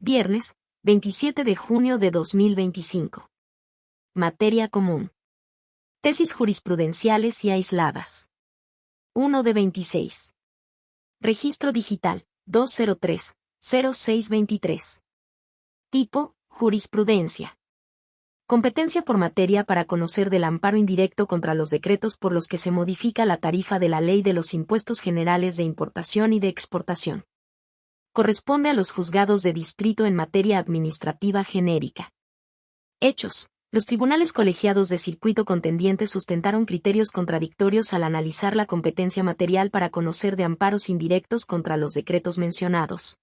Viernes, 27 de junio de 2025. Materia común. Tesis jurisprudenciales y aisladas. 1 de 26. Registro digital, 203-0623. Tipo, jurisprudencia. Competencia por materia para conocer del amparo indirecto contra los decretos por los que se modifica la tarifa de la Ley de los Impuestos Generales de Importación y de Exportación. Corresponde a los juzgados de distrito en materia administrativa genérica. Hechos. Los tribunales colegiados de circuito contendientes sustentaron criterios contradictorios al analizar la competencia material para conocer de amparos indirectos contra los decretos mencionados.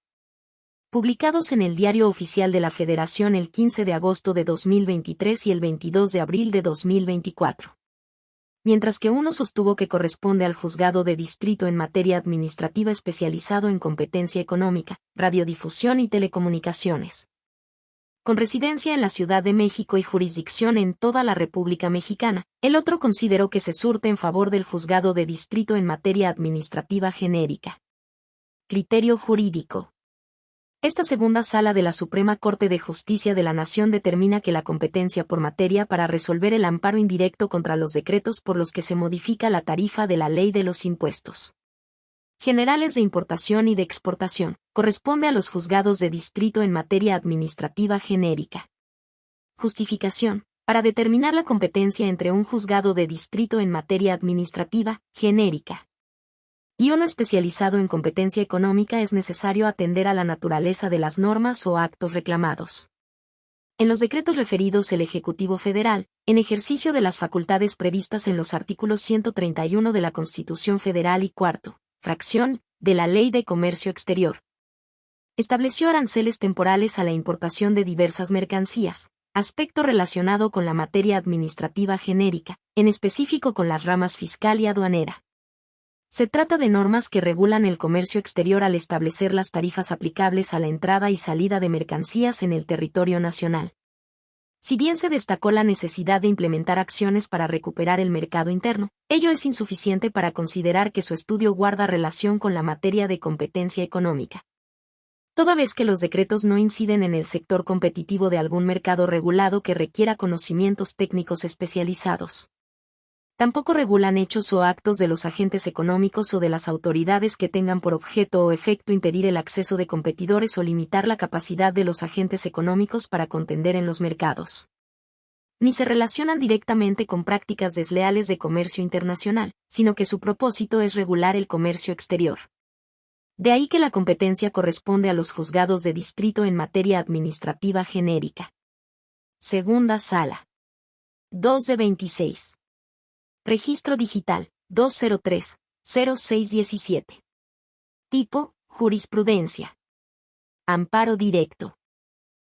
Publicados en el Diario Oficial de la Federación el 15 de agosto de 2023 y el 22 de abril de 2024. Mientras que uno sostuvo que corresponde al juzgado de distrito en materia administrativa especializado en competencia económica, radiodifusión y telecomunicaciones, con residencia en la Ciudad de México y jurisdicción en toda la República Mexicana, el otro consideró que se surte en favor del juzgado de distrito en materia administrativa genérica. Criterio jurídico. Esta segunda sala de la Suprema Corte de Justicia de la Nación determina que la competencia por materia para resolver el amparo indirecto contra los decretos por los que se modifica la tarifa de la Ley de los Impuestos Generales de Importación y de Exportación, corresponde a los juzgados de distrito en materia administrativa genérica. Justificación. Para determinar la competencia entre un juzgado de distrito en materia administrativa genérica y uno especializado en competencia económica es necesario atender a la naturaleza de las normas o actos reclamados. En los decretos referidos el Ejecutivo Federal, en ejercicio de las facultades previstas en los artículos 131 de la Constitución Federal y cuarto fracción, de la Ley de Comercio Exterior, estableció aranceles temporales a la importación de diversas mercancías, aspecto relacionado con la materia administrativa genérica, en específico con las ramas fiscal y aduanera. Se trata de normas que regulan el comercio exterior al establecer las tarifas aplicables a la entrada y salida de mercancías en el territorio nacional. Si bien se destacó la necesidad de implementar acciones para recuperar el mercado interno, ello es insuficiente para considerar que su estudio guarda relación con la materia de competencia económica, toda vez que los decretos no inciden en el sector competitivo de algún mercado regulado que requiera conocimientos técnicos especializados. Tampoco regulan hechos o actos de los agentes económicos o de las autoridades que tengan por objeto o efecto impedir el acceso de competidores o limitar la capacidad de los agentes económicos para contender en los mercados. Ni se relacionan directamente con prácticas desleales de comercio internacional, sino que su propósito es regular el comercio exterior. De ahí que la competencia corresponde a los juzgados de distrito en materia administrativa genérica. Segunda sala. 2 de 26. Registro digital, 203-0617. Tipo, jurisprudencia. Amparo directo.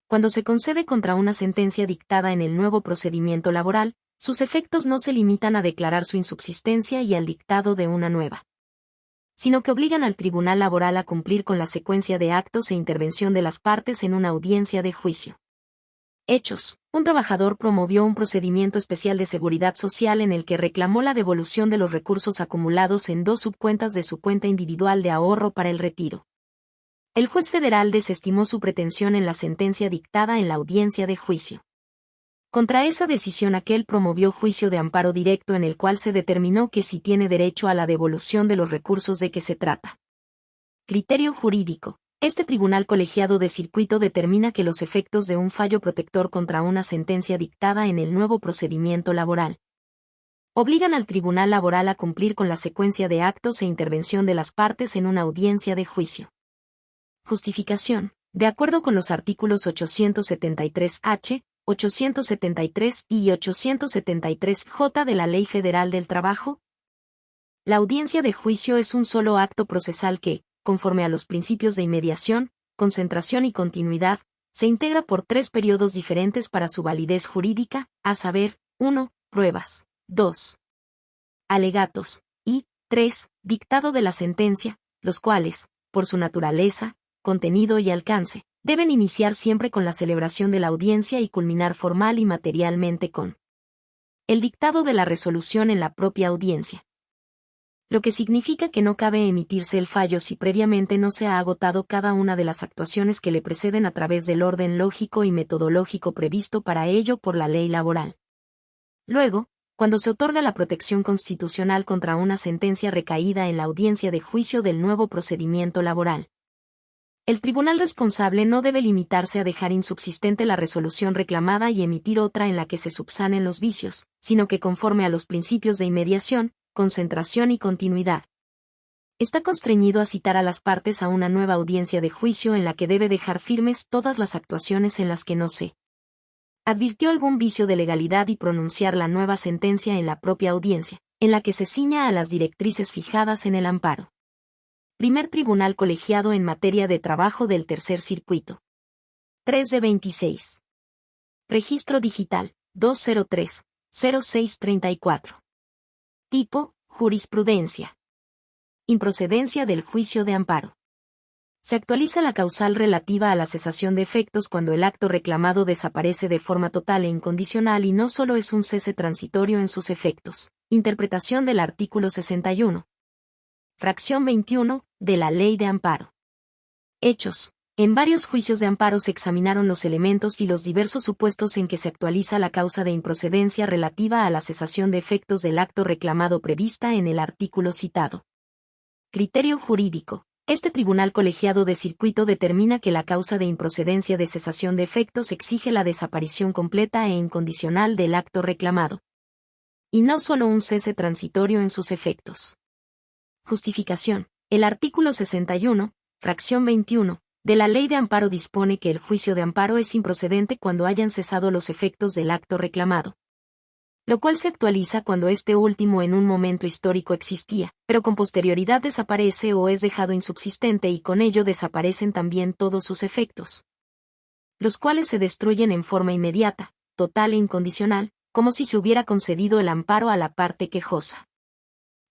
Cuando se concede contra una sentencia dictada en el nuevo procedimiento laboral, sus efectos no se limitan a declarar su insubsistencia y al dictado de una nueva, sino que obligan al Tribunal Laboral a cumplir con la secuencia de actos e intervención de las partes en una audiencia de juicio. Hechos. Un trabajador promovió un procedimiento especial de seguridad social en el que reclamó la devolución de los recursos acumulados en dos subcuentas de su cuenta individual de ahorro para el retiro. El juez federal desestimó su pretensión en la sentencia dictada en la audiencia de juicio. Contra esa decisión aquel promovió juicio de amparo directo en el cual se determinó que sí tiene derecho a la devolución de los recursos de que se trata. Criterio jurídico. Este tribunal colegiado de circuito determina que los efectos de un fallo protector contra una sentencia dictada en el nuevo procedimiento laboral obligan al Tribunal Laboral a cumplir con la secuencia de actos e intervención de las partes en una audiencia de juicio. Justificación. De acuerdo con los artículos 873H, 873 y 873J de la Ley Federal del Trabajo, la audiencia de juicio es un solo acto procesal que, conforme a los principios de inmediación, concentración y continuidad, se integra por 3 periodos diferentes para su validez jurídica, a saber, 1. Pruebas, 2. Alegatos, y 3. Dictado de la sentencia, los cuales, por su naturaleza, contenido y alcance, deben iniciar siempre con la celebración de la audiencia y culminar formal y materialmente con el dictado de la resolución en la propia audiencia. lo que significa que no cabe emitirse el fallo si previamente no se ha agotado cada una de las actuaciones que le preceden a través del orden lógico y metodológico previsto para ello por la ley laboral. Luego, cuando se otorga la protección constitucional contra una sentencia recaída en la audiencia de juicio del nuevo procedimiento laboral, el tribunal responsable no debe limitarse a dejar insubsistente la resolución reclamada y emitir otra en la que se subsanen los vicios, sino que conforme a los principios de inmediación, concentración y continuidad, está constreñido a citar a las partes a una nueva audiencia de juicio en la que debe dejar firmes todas las actuaciones en las que no se advirtió algún vicio de legalidad y pronunciar la nueva sentencia en la propia audiencia, en la que se ciña a las directrices fijadas en el amparo. Primer Tribunal Colegiado en materia de trabajo del Tercer Circuito. 3 de 26. Registro digital, 203-0634. Tipo, jurisprudencia. Improcedencia del juicio de amparo. Se actualiza la causal relativa a la cesación de efectos cuando el acto reclamado desaparece de forma total e incondicional y no solo es un cese transitorio en sus efectos. Interpretación del artículo 61. Fracción 21, de la Ley de Amparo. Hechos. En varios juicios de amparo se examinaron los elementos y los diversos supuestos en que se actualiza la causa de improcedencia relativa a la cesación de efectos del acto reclamado prevista en el artículo citado. Criterio jurídico. Este tribunal colegiado de circuito determina que la causa de improcedencia de cesación de efectos exige la desaparición completa e incondicional del acto reclamado, y no solo un cese transitorio en sus efectos. Justificación. El artículo 61, fracción 21, de la Ley de Amparo dispone que el juicio de amparo es improcedente cuando hayan cesado los efectos del acto reclamado, lo cual se actualiza cuando este último en un momento histórico existía, pero con posterioridad desaparece o es dejado insubsistente y con ello desaparecen también todos sus efectos, los cuales se destruyen en forma inmediata, total e incondicional, como si se hubiera concedido el amparo a la parte quejosa.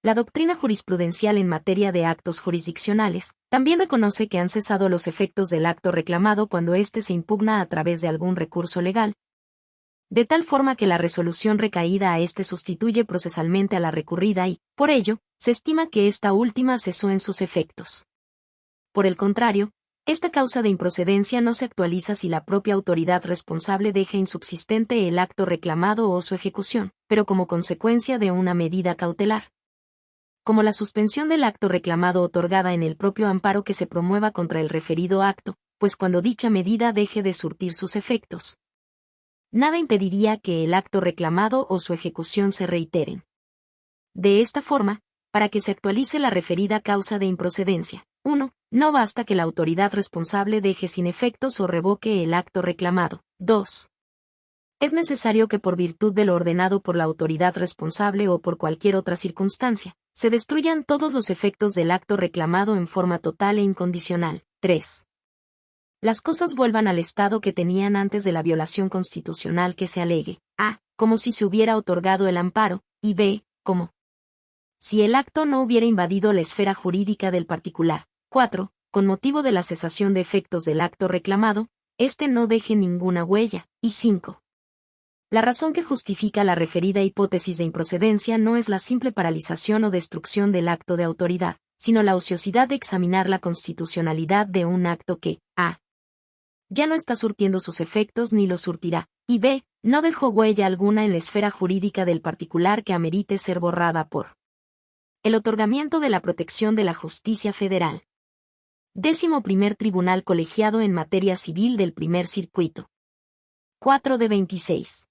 La doctrina jurisprudencial en materia de actos jurisdiccionales también reconoce que han cesado los efectos del acto reclamado cuando éste se impugna a través de algún recurso legal, de tal forma que la resolución recaída a éste sustituye procesalmente a la recurrida y, por ello, se estima que esta última cesó en sus efectos. Por el contrario, esta causa de improcedencia no se actualiza si la propia autoridad responsable deja insubsistente el acto reclamado o su ejecución, pero como consecuencia de una medida cautelar, como la suspensión del acto reclamado otorgada en el propio amparo que se promueva contra el referido acto, pues cuando dicha medida deje de surtir sus efectos, nada impediría que el acto reclamado o su ejecución se reiteren. De esta forma, para que se actualice la referida causa de improcedencia, 1. No basta que la autoridad responsable deje sin efectos o revoque el acto reclamado. 2. Es necesario que por virtud de lo ordenado por la autoridad responsable o por cualquier otra circunstancia, se destruyan todos los efectos del acto reclamado en forma total e incondicional. 3. Las cosas vuelvan al estado que tenían antes de la violación constitucional que se alegue. A. Como si se hubiera otorgado el amparo, y B. Como si el acto no hubiera invadido la esfera jurídica del particular. 4. Con motivo de la cesación de efectos del acto reclamado, éste no deje ninguna huella. Y 5. La razón que justifica la referida hipótesis de improcedencia no es la simple paralización o destrucción del acto de autoridad, sino la ociosidad de examinar la constitucionalidad de un acto que, a. ya no está surtiendo sus efectos ni los surtirá, y b. no dejó huella alguna en la esfera jurídica del particular que amerite ser borrada por el otorgamiento de la protección de la justicia federal. 11º Tribunal Colegiado en materia civil del Primer Circuito. 4 de 26.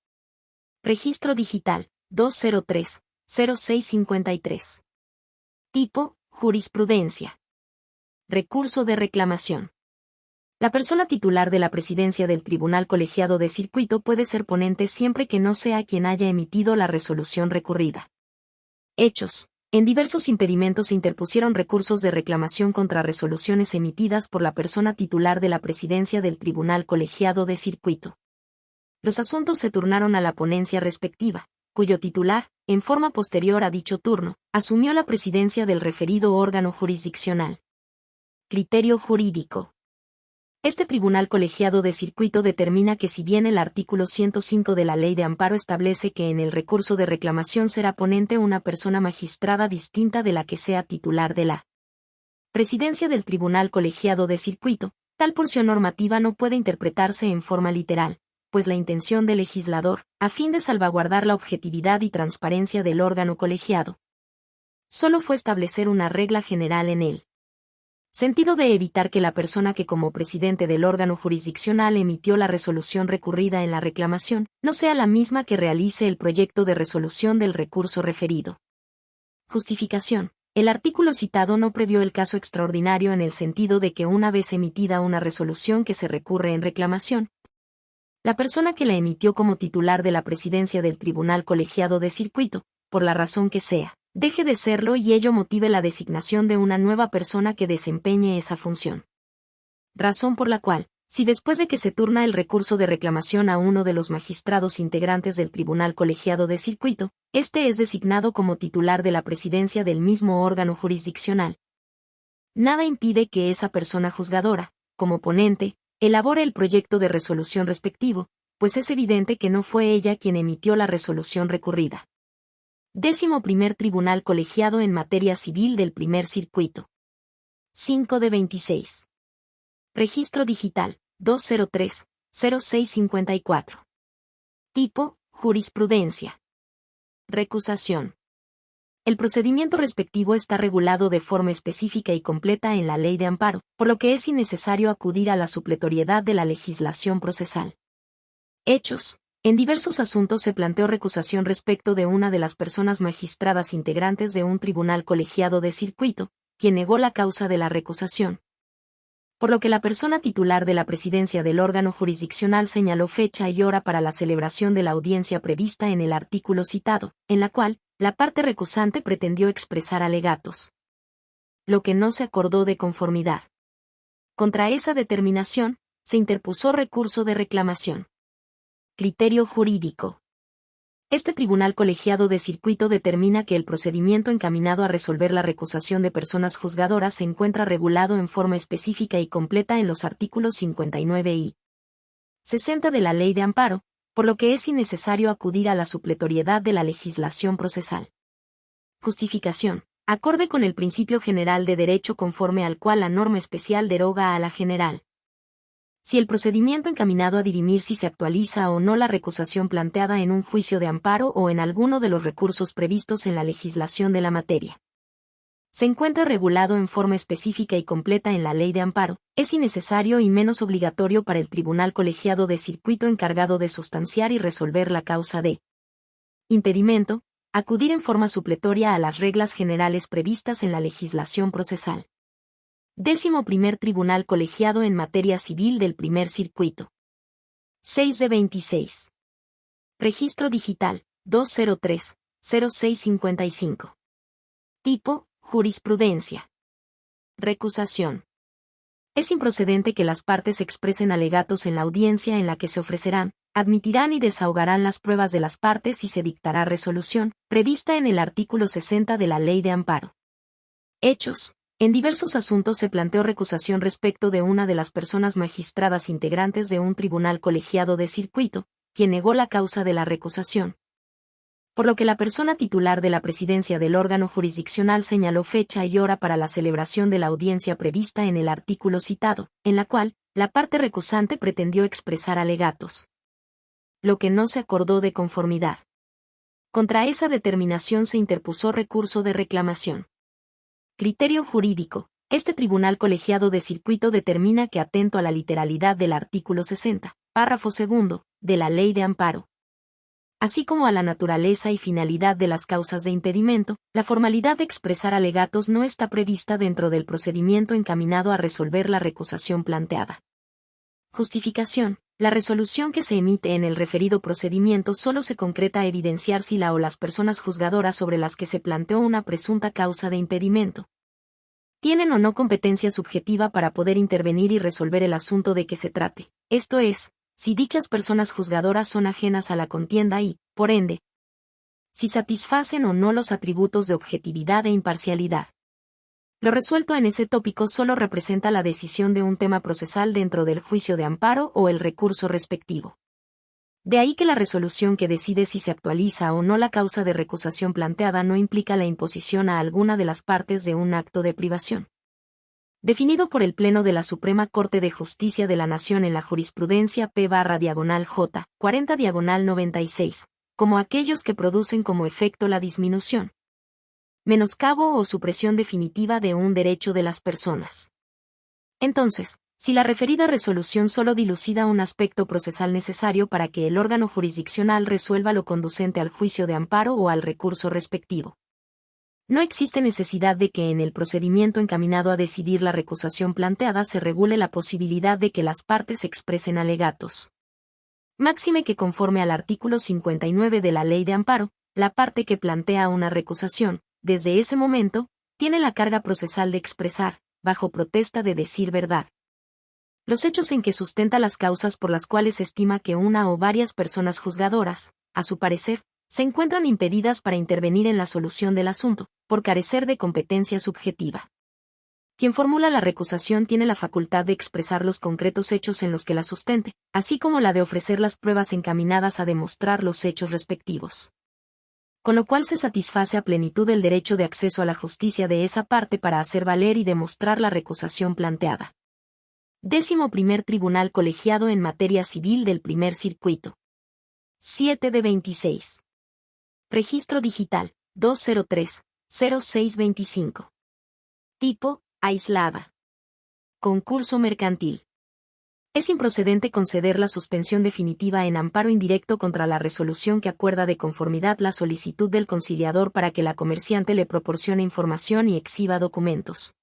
Registro digital, 203-0653. Tipo, jurisprudencia. Recurso de reclamación. La persona titular de la presidencia del Tribunal Colegiado de Circuito puede ser ponente siempre que no sea quien haya emitido la resolución recurrida. Hechos. En diversos impedimentos se interpusieron recursos de reclamación contra resoluciones emitidas por la persona titular de la presidencia del Tribunal Colegiado de Circuito. Los asuntos se turnaron a la ponencia respectiva, cuyo titular, en forma posterior a dicho turno, asumió la presidencia del referido órgano jurisdiccional. Criterio jurídico. Este tribunal colegiado de circuito determina que si bien el artículo 105 de la Ley de Amparo establece que en el recurso de reclamación será ponente una persona magistrada distinta de la que sea titular de la presidencia del tribunal colegiado de circuito, tal porción normativa no puede interpretarse en forma literal, pues la intención del legislador, a fin de salvaguardar la objetividad y transparencia del órgano colegiado, solo fue establecer una regla general en él. Sentido de evitar que la persona que como presidente del órgano jurisdiccional emitió la resolución recurrida en la reclamación, no sea la misma que realice el proyecto de resolución del recurso referido. Justificación. El artículo citado no previó el caso extraordinario en el sentido de que una vez emitida una resolución que se recurre en reclamación, la persona que la emitió como titular de la presidencia del tribunal colegiado de circuito, por la razón que sea, deje de serlo y ello motive la designación de una nueva persona que desempeñe esa función. Razón por la cual, si después de que se turna el recurso de reclamación a uno de los magistrados integrantes del tribunal colegiado de circuito, éste es designado como titular de la presidencia del mismo órgano jurisdiccional, nada impide que esa persona juzgadora, como ponente, elabore el proyecto de resolución respectivo, pues es evidente que no fue ella quien emitió la resolución recurrida. 11º Tribunal Colegiado en Materia Civil del Primer Circuito. 5 de 26. Registro Digital, 203-0654. Tipo, jurisprudencia. Recusación. El procedimiento respectivo está regulado de forma específica y completa en la Ley de Amparo, por lo que es innecesario acudir a la supletoriedad de la legislación procesal. Hechos. En diversos asuntos se planteó recusación respecto de una de las personas magistradas integrantes de un tribunal colegiado de circuito, quien negó la causa de la recusación. Por lo que la persona titular de la presidencia del órgano jurisdiccional señaló fecha y hora para la celebración de la audiencia prevista en el artículo citado, en la cual, la parte recusante pretendió expresar alegatos. Lo que no se acordó de conformidad. Contra esa determinación, se interpuso recurso de reclamación. Criterio jurídico. Este tribunal colegiado de circuito determina que el procedimiento encaminado a resolver la recusación de personas juzgadoras se encuentra regulado en forma específica y completa en los artículos 59 y 60 de la Ley de Amparo, por lo que es innecesario acudir a la supletoriedad de la legislación procesal. Justificación. Acorde con el principio general de derecho conforme al cual la norma especial deroga a la general. Si el procedimiento encaminado a dirimir si se actualiza o no la recusación planteada en un juicio de amparo o en alguno de los recursos previstos en la legislación de la materia se encuentra regulado en forma específica y completa en la Ley de Amparo, es innecesario y menos obligatorio para el tribunal colegiado de circuito encargado de sustanciar y resolver la causa de impedimento, acudir en forma supletoria a las reglas generales previstas en la legislación procesal. 11º Tribunal Colegiado en Materia Civil del Primer Circuito. 6 de 26. Registro Digital, 203-0655. Tipo, jurisprudencia. Recusación. Es improcedente que las partes expresen alegatos en la audiencia en la que se ofrecerán, admitirán y desahogarán las pruebas de las partes y se dictará resolución, prevista en el artículo 60 de la Ley de Amparo. Hechos. En diversos asuntos se planteó recusación respecto de una de las personas magistradas integrantes de un tribunal colegiado de circuito, quien negó la causa de la recusación. Por lo que la persona titular de la presidencia del órgano jurisdiccional señaló fecha y hora para la celebración de la audiencia prevista en el artículo citado, en la cual, la parte recusante pretendió expresar alegatos. Lo que no se acordó de conformidad. Contra esa determinación se interpuso recurso de reclamación. Criterio jurídico. Este tribunal colegiado de circuito determina que atento a la literalidad del artículo 60, párrafo segundo, de la Ley de Amparo, así como a la naturaleza y finalidad de las causas de impedimento, la formalidad de expresar alegatos no está prevista dentro del procedimiento encaminado a resolver la recusación planteada. Justificación. La resolución que se emite en el referido procedimiento solo se concreta a evidenciar si la o las personas juzgadoras sobre las que se planteó una presunta causa de impedimento tienen o no competencia subjetiva para poder intervenir y resolver el asunto de que se trate, esto es, si dichas personas juzgadoras son ajenas a la contienda y, por ende, si satisfacen o no los atributos de objetividad e imparcialidad. Lo resuelto en ese tópico solo representa la decisión de un tema procesal dentro del juicio de amparo o el recurso respectivo. De ahí que la resolución que decide si se actualiza o no la causa de recusación planteada no implica la imposición a alguna de las partes de un acto de privación. Definido por el Pleno de la Suprema Corte de Justicia de la Nación en la jurisprudencia P/J 40/96, como aquellos que producen como efecto la disminución, menoscabo o supresión definitiva de un derecho de las personas. Entonces, si la referida resolución solo dilucida un aspecto procesal necesario para que el órgano jurisdiccional resuelva lo conducente al juicio de amparo o al recurso respectivo, no existe necesidad de que en el procedimiento encaminado a decidir la recusación planteada se regule la posibilidad de que las partes expresen alegatos. Máxime que conforme al artículo 59 de la Ley de Amparo, la parte que plantea una recusación, desde ese momento, tiene la carga procesal de expresar, bajo protesta de decir verdad, los hechos en que sustenta las causas por las cuales estima que una o varias personas juzgadoras, a su parecer, se encuentran impedidas para intervenir en la solución del asunto, por carecer de competencia subjetiva. Quien formula la recusación tiene la facultad de expresar los concretos hechos en los que la sustente, así como la de ofrecer las pruebas encaminadas a demostrar los hechos respectivos. Con lo cual se satisface a plenitud el derecho de acceso a la justicia de esa parte para hacer valer y demostrar la recusación planteada. 11º Tribunal Colegiado en Materia Civil del Primer Circuito. 7/26. Registro Digital, 203-0625. Tipo, aislada. Concurso mercantil. Es improcedente conceder la suspensión definitiva en amparo indirecto contra la resolución que acuerda de conformidad la solicitud del conciliador para que la comerciante le proporcione información y exhiba documentos.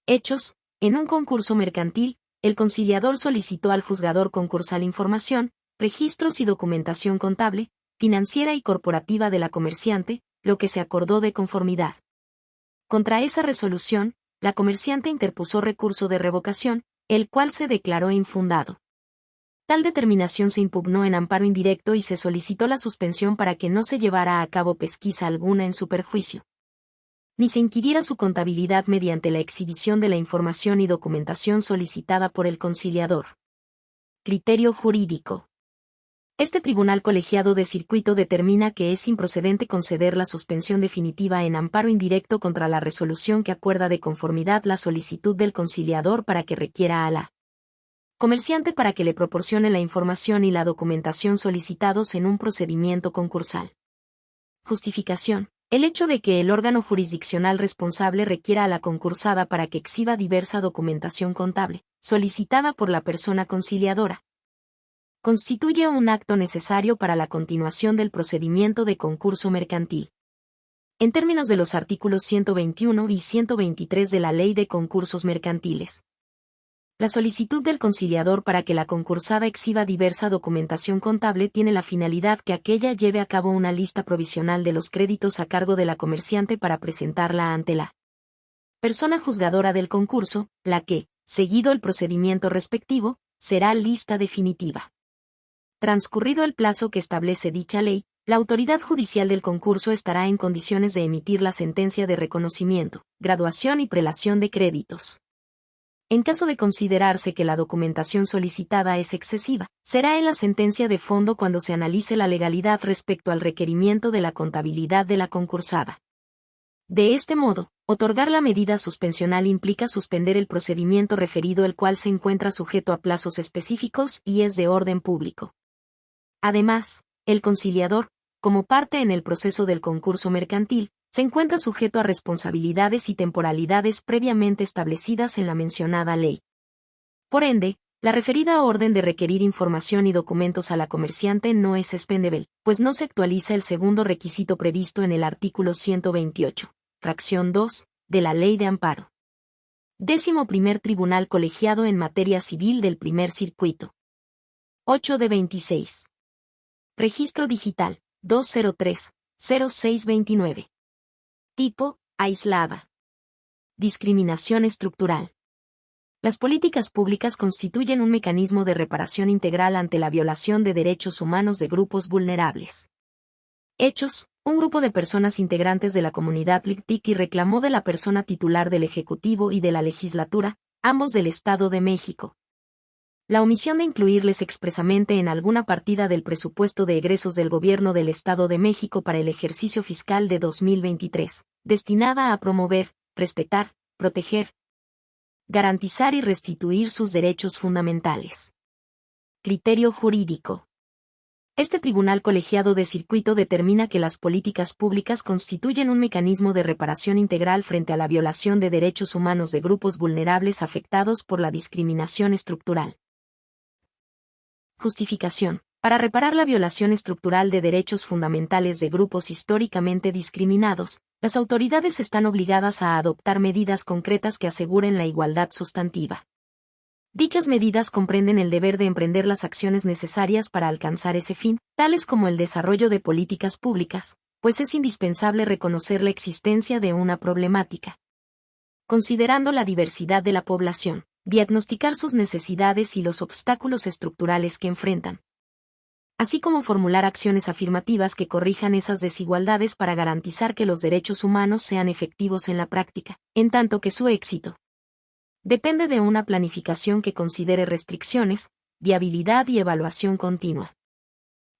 Hechos, en un concurso mercantil, el conciliador solicitó al juzgador concursal información, registros y documentación contable, financiera y corporativa de la comerciante, lo que se acordó de conformidad. Contra esa resolución, la comerciante interpuso recurso de revocación, el cual se declaró infundado. Tal determinación se impugnó en amparo indirecto y se solicitó la suspensión para que no se llevara a cabo pesquisa alguna en su perjuicio, ni se inquiriera su contabilidad mediante la exhibición de la información y documentación solicitada por el conciliador. Criterio jurídico. Este tribunal colegiado de circuito determina que es improcedente conceder la suspensión definitiva en amparo indirecto contra la resolución que acuerda de conformidad la solicitud del conciliador para que requiera a la comerciante para que le proporcione la información y la documentación solicitados en un procedimiento concursal. Justificación. El hecho de que el órgano jurisdiccional responsable requiera a la concursada para que exhiba diversa documentación contable, solicitada por la persona conciliadora, constituye un acto necesario para la continuación del procedimiento de concurso mercantil. En términos de los artículos 121 y 123 de la Ley de Concursos Mercantiles, la solicitud del conciliador para que la concursada exhiba diversa documentación contable tiene la finalidad que aquella lleve a cabo una lista provisional de los créditos a cargo de la comerciante para presentarla ante la persona juzgadora del concurso, la que, seguido el procedimiento respectivo, será lista definitiva. Transcurrido el plazo que establece dicha ley, la autoridad judicial del concurso estará en condiciones de emitir la sentencia de reconocimiento, graduación y prelación de créditos. En caso de considerarse que la documentación solicitada es excesiva, será en la sentencia de fondo cuando se analice la legalidad respecto al requerimiento de la contabilidad de la concursada. De este modo, otorgar la medida suspensional implica suspender el procedimiento referido el cual se encuentra sujeto a plazos específicos y es de orden público. Además, el conciliador, como parte en el proceso del concurso mercantil, se encuentra sujeto a responsabilidades y temporalidades previamente establecidas en la mencionada ley. Por ende, la referida orden de requerir información y documentos a la comerciante no es expendable, pues no se actualiza el segundo requisito previsto en el artículo 128, fracción 2, de la Ley de Amparo. 11º Tribunal Colegiado en Materia Civil del Primer Circuito. 8/26. Registro Digital, 203-0629. Tipo, aislada. Discriminación estructural. Las políticas públicas constituyen un mecanismo de reparación integral ante la violación de derechos humanos de grupos vulnerables. Hechos, un grupo de personas integrantes de la comunidad LGBTQI reclamó de la persona titular del Ejecutivo y de la legislatura, ambos del Estado de México, la omisión de incluirles expresamente en alguna partida del presupuesto de egresos del Gobierno del Estado de México para el ejercicio fiscal de 2023, destinada a promover, respetar, proteger, garantizar y restituir sus derechos fundamentales. Criterio jurídico. Este tribunal colegiado de circuito determina que las políticas públicas constituyen un mecanismo de reparación integral frente a la violación de derechos humanos de grupos vulnerables afectados por la discriminación estructural. Justificación. Para reparar la violación estructural de derechos fundamentales de grupos históricamente discriminados, las autoridades están obligadas a adoptar medidas concretas que aseguren la igualdad sustantiva. Dichas medidas comprenden el deber de emprender las acciones necesarias para alcanzar ese fin, tales como el desarrollo de políticas públicas, pues es indispensable reconocer la existencia de una problemática. Considerando la diversidad de la población, diagnosticar sus necesidades y los obstáculos estructurales que enfrentan, así como formular acciones afirmativas que corrijan esas desigualdades para garantizar que los derechos humanos sean efectivos en la práctica, en tanto que su éxito depende de una planificación que considere restricciones, viabilidad y evaluación continua.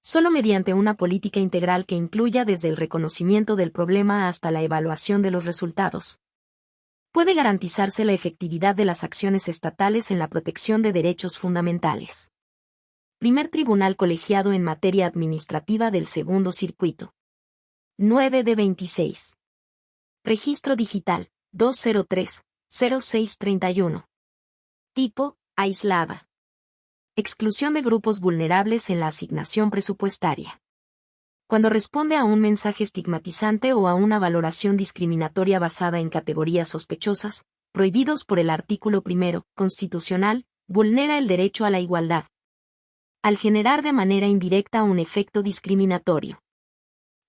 Solo mediante una política integral que incluya desde el reconocimiento del problema hasta la evaluación de los resultados, puede garantizarse la efectividad de las acciones estatales en la protección de derechos fundamentales. Primer Tribunal Colegiado en Materia Administrativa del Segundo Circuito. 9 de 26. Registro Digital, 203-0631. Tipo, aislada. Exclusión de grupos vulnerables en la asignación presupuestaria. Cuando responde a un mensaje estigmatizante o a una valoración discriminatoria basada en categorías sospechosas, prohibidos por el artículo 1 constitucional, vulnera el derecho a la igualdad, al generar de manera indirecta un efecto discriminatorio.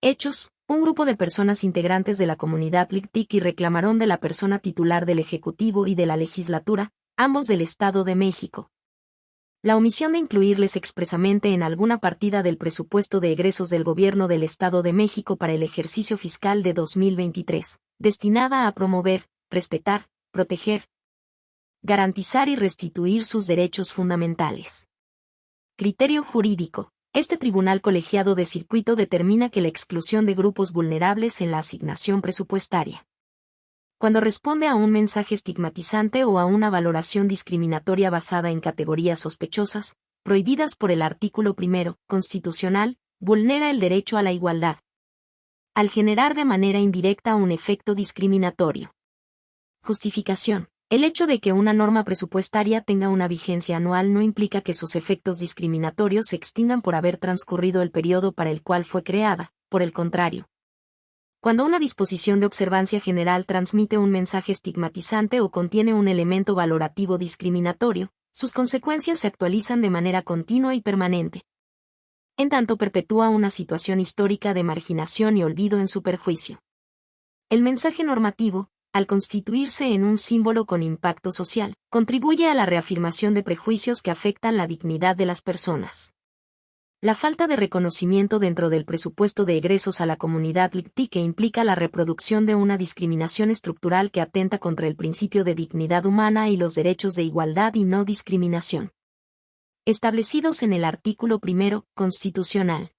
Hechos: un grupo de personas integrantes de la comunidad LGBTQI reclamaron de la persona titular del Ejecutivo y de la legislatura, ambos del Estado de México, la omisión de incluirles expresamente en alguna partida del presupuesto de egresos del Gobierno del Estado de México para el ejercicio fiscal de 2023, destinada a promover, respetar, proteger, garantizar y restituir sus derechos fundamentales. Criterio jurídico. Este tribunal colegiado de circuito determina que la exclusión de grupos vulnerables en la asignación presupuestaria, cuando responde a un mensaje estigmatizante o a una valoración discriminatoria basada en categorías sospechosas, prohibidas por el artículo 1 constitucional, vulnera el derecho a la igualdad, al generar de manera indirecta un efecto discriminatorio. Justificación. El hecho de que una norma presupuestaria tenga una vigencia anual no implica que sus efectos discriminatorios se extingan por haber transcurrido el periodo para el cual fue creada, por el contrario. Cuando una disposición de observancia general transmite un mensaje estigmatizante o contiene un elemento valorativo discriminatorio, sus consecuencias se actualizan de manera continua y permanente. En tanto perpetúa una situación histórica de marginación y olvido en su perjuicio. El mensaje normativo, al constituirse en un símbolo con impacto social, contribuye a la reafirmación de prejuicios que afectan la dignidad de las personas. La falta de reconocimiento dentro del presupuesto de egresos a la comunidad LGBTQI implica la reproducción de una discriminación estructural que atenta contra el principio de dignidad humana y los derechos de igualdad y no discriminación, establecidos en el artículo 1 constitucional.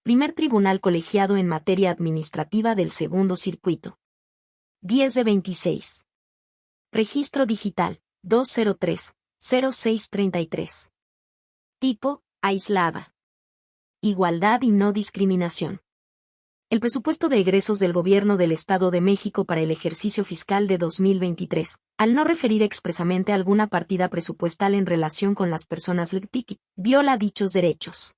Primer Tribunal Colegiado en Materia Administrativa del Segundo Circuito. 10 de 26. Registro Digital, 203-0633. Tipo, aislada. Igualdad y no discriminación. El presupuesto de egresos del Gobierno del Estado de México para el ejercicio fiscal de 2023, al no referir expresamente alguna partida presupuestal en relación con las personas LGBTQI, viola dichos derechos.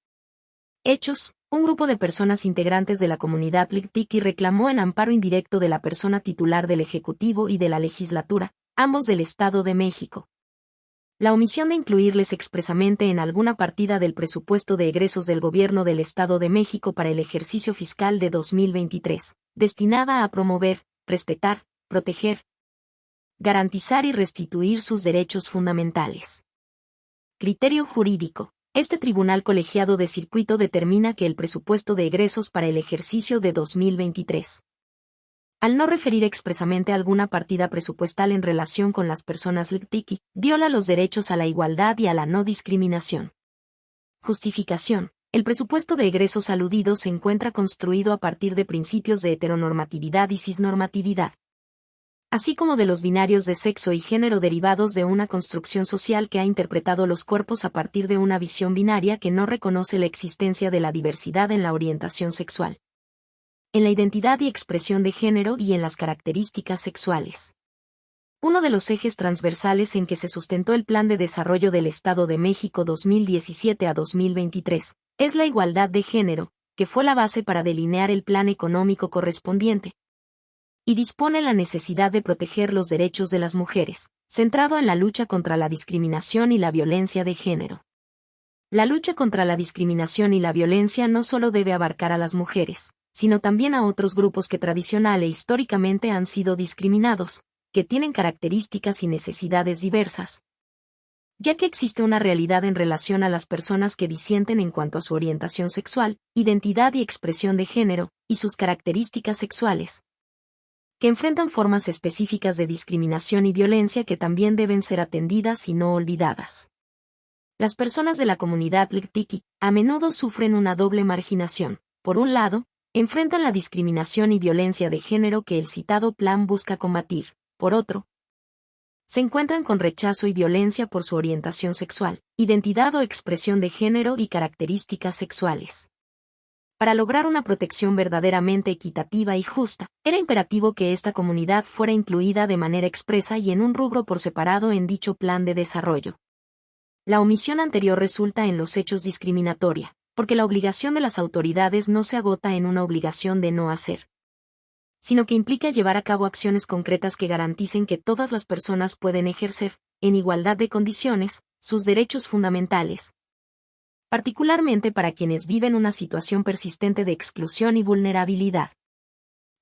Hechos: un grupo de personas integrantes de la comunidad LGBTQI reclamó en amparo indirecto de la persona titular del Ejecutivo y de la legislatura, ambos del Estado de México, la omisión de incluirles expresamente en alguna partida del presupuesto de egresos del Gobierno del Estado de México para el ejercicio fiscal de 2023, destinada a promover, respetar, proteger, garantizar y restituir sus derechos fundamentales. Criterio jurídico. Este tribunal colegiado de circuito determina que el presupuesto de egresos para el ejercicio de 2023, al no referir expresamente alguna partida presupuestal en relación con las personas LGBTQ, viola los derechos a la igualdad y a la no discriminación. Justificación. El presupuesto de egresos aludido se encuentra construido a partir de principios de heteronormatividad y cisnormatividad, así como de los binarios de sexo y género derivados de una construcción social que ha interpretado los cuerpos a partir de una visión binaria que no reconoce la existencia de la diversidad en la orientación sexual, en la identidad y expresión de género y en las características sexuales. Uno de los ejes transversales en que se sustentó el Plan de Desarrollo del Estado de México 2017 a 2023 es la igualdad de género, que fue la base para delinear el plan económico correspondiente, y dispone la necesidad de proteger los derechos de las mujeres, centrado en la lucha contra la discriminación y la violencia de género. La lucha contra la discriminación y la violencia no solo debe abarcar a las mujeres, sino también a otros grupos que tradicional e históricamente han sido discriminados, que tienen características y necesidades diversas, ya que existe una realidad en relación a las personas que disienten en cuanto a su orientación sexual, identidad y expresión de género, y sus características sexuales, que enfrentan formas específicas de discriminación y violencia que también deben ser atendidas y no olvidadas. Las personas de la comunidad LGBTQ a menudo sufren una doble marginación. Por un lado, enfrentan la discriminación y violencia de género que el citado plan busca combatir. Por otro, se encuentran con rechazo y violencia por su orientación sexual, identidad o expresión de género y características sexuales. Para lograr una protección verdaderamente equitativa y justa, era imperativo que esta comunidad fuera incluida de manera expresa y en un rubro por separado en dicho plan de desarrollo. La omisión anterior resulta en los hechos discriminatoria, porque la obligación de las autoridades no se agota en una obligación de no hacer, sino que implica llevar a cabo acciones concretas que garanticen que todas las personas pueden ejercer, en igualdad de condiciones, sus derechos fundamentales, particularmente para quienes viven una situación persistente de exclusión y vulnerabilidad.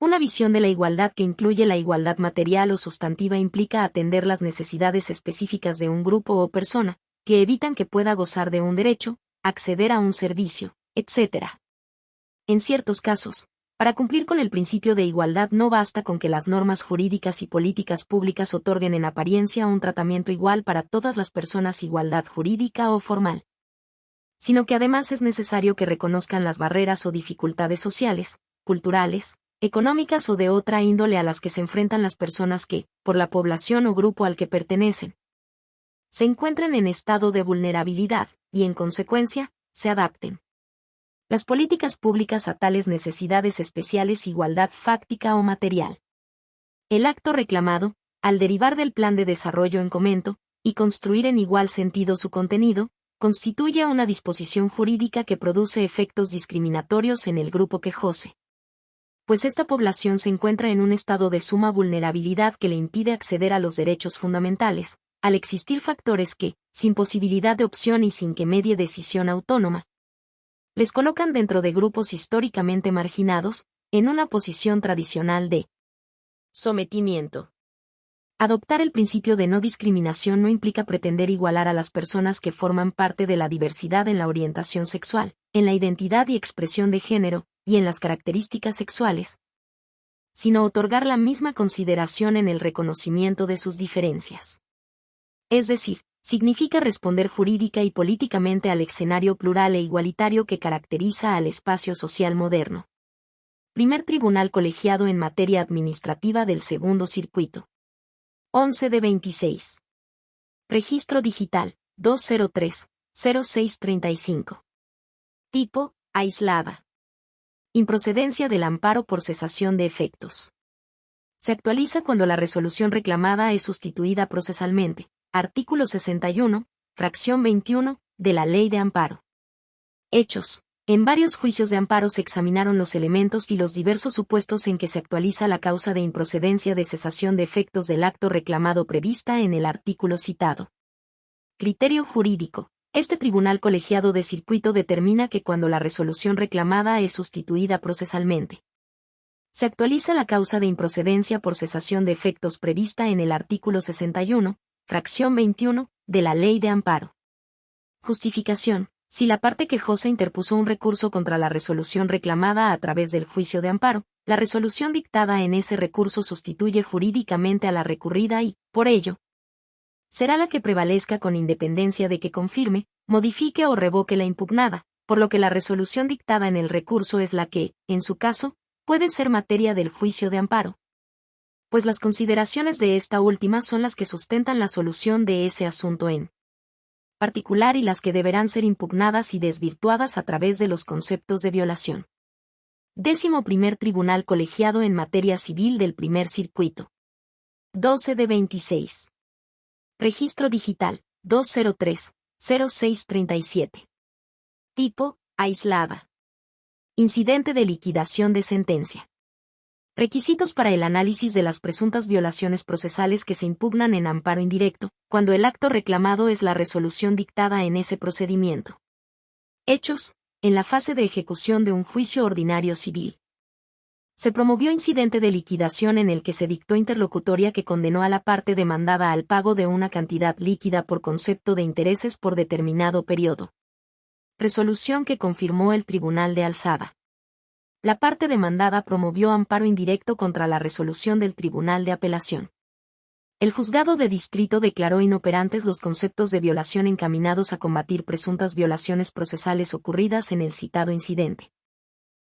Una visión de la igualdad que incluye la igualdad material o sustantiva implica atender las necesidades específicas de un grupo o persona, que evitan que pueda gozar de un derecho, acceder a un servicio, etc. En ciertos casos, para cumplir con el principio de igualdad no basta con que las normas jurídicas y políticas públicas otorguen en apariencia un tratamiento igual para todas las personas, igualdad jurídica o formal, sino que además es necesario que reconozcan las barreras o dificultades sociales, culturales, económicas o de otra índole a las que se enfrentan las personas que, por la población o grupo al que pertenecen, se encuentren en estado de vulnerabilidad, y en consecuencia, se adapten las políticas públicas a tales necesidades especiales, igualdad fáctica o material. El acto reclamado, al derivar del plan de desarrollo en comento, y construir en igual sentido su contenido, constituye una disposición jurídica que produce efectos discriminatorios en el grupo quejoso, pues esta población se encuentra en un estado de suma vulnerabilidad que le impide acceder a los derechos fundamentales, al existir factores que, sin posibilidad de opción y sin que medie decisión autónoma, les colocan dentro de grupos históricamente marginados, en una posición tradicional de sometimiento. Adoptar el principio de no discriminación no implica pretender igualar a las personas que forman parte de la diversidad en la orientación sexual, en la identidad y expresión de género, y en las características sexuales, sino otorgar la misma consideración en el reconocimiento de sus diferencias. Es decir, significa responder jurídica y políticamente al escenario plural e igualitario que caracteriza al espacio social moderno. Primer Tribunal Colegiado en Materia Administrativa del Segundo Circuito. 11 de 26. Registro Digital, 203-0635. Tipo, aislada. Improcedencia del amparo por cesación de efectos. Se actualiza cuando la resolución reclamada es sustituida procesalmente. Artículo 61, fracción 21, de la Ley de Amparo. Hechos. En varios juicios de amparo se examinaron los elementos y los diversos supuestos en que se actualiza la causa de improcedencia de cesación de efectos del acto reclamado prevista en el artículo citado. Criterio jurídico. Este tribunal colegiado de circuito determina que cuando la resolución reclamada es sustituida procesalmente, se actualiza la causa de improcedencia por cesación de efectos prevista en el artículo 61, fracción 21, de la Ley de Amparo. Justificación. Si la parte quejosa interpuso un recurso contra la resolución reclamada a través del juicio de amparo, la resolución dictada en ese recurso sustituye jurídicamente a la recurrida y, por ello, será la que prevalezca con independencia de que confirme, modifique o revoque la impugnada, por lo que la resolución dictada en el recurso es la que, en su caso, puede ser materia del juicio de amparo, pues las consideraciones de esta última son las que sustentan la solución de ese asunto en particular y las que deberán ser impugnadas y desvirtuadas a través de los conceptos de violación. 11º Tribunal Colegiado en Materia Civil del Primer Circuito. 12 de 26. Registro Digital, 203-0637. Tipo, aislada. Incidente de liquidación de sentencia. Requisitos para el análisis de las presuntas violaciones procesales que se impugnan en amparo indirecto, cuando el acto reclamado es la resolución dictada en ese procedimiento. Hechos, en la fase de ejecución de un juicio ordinario civil. Se promovió incidente de liquidación en el que se dictó interlocutoria que condenó a la parte demandada al pago de una cantidad líquida por concepto de intereses por determinado periodo. Resolución que confirmó el Tribunal de Alzada. La parte demandada promovió amparo indirecto contra la resolución del Tribunal de Apelación. El juzgado de distrito declaró inoperantes los conceptos de violación encaminados a combatir presuntas violaciones procesales ocurridas en el citado incidente,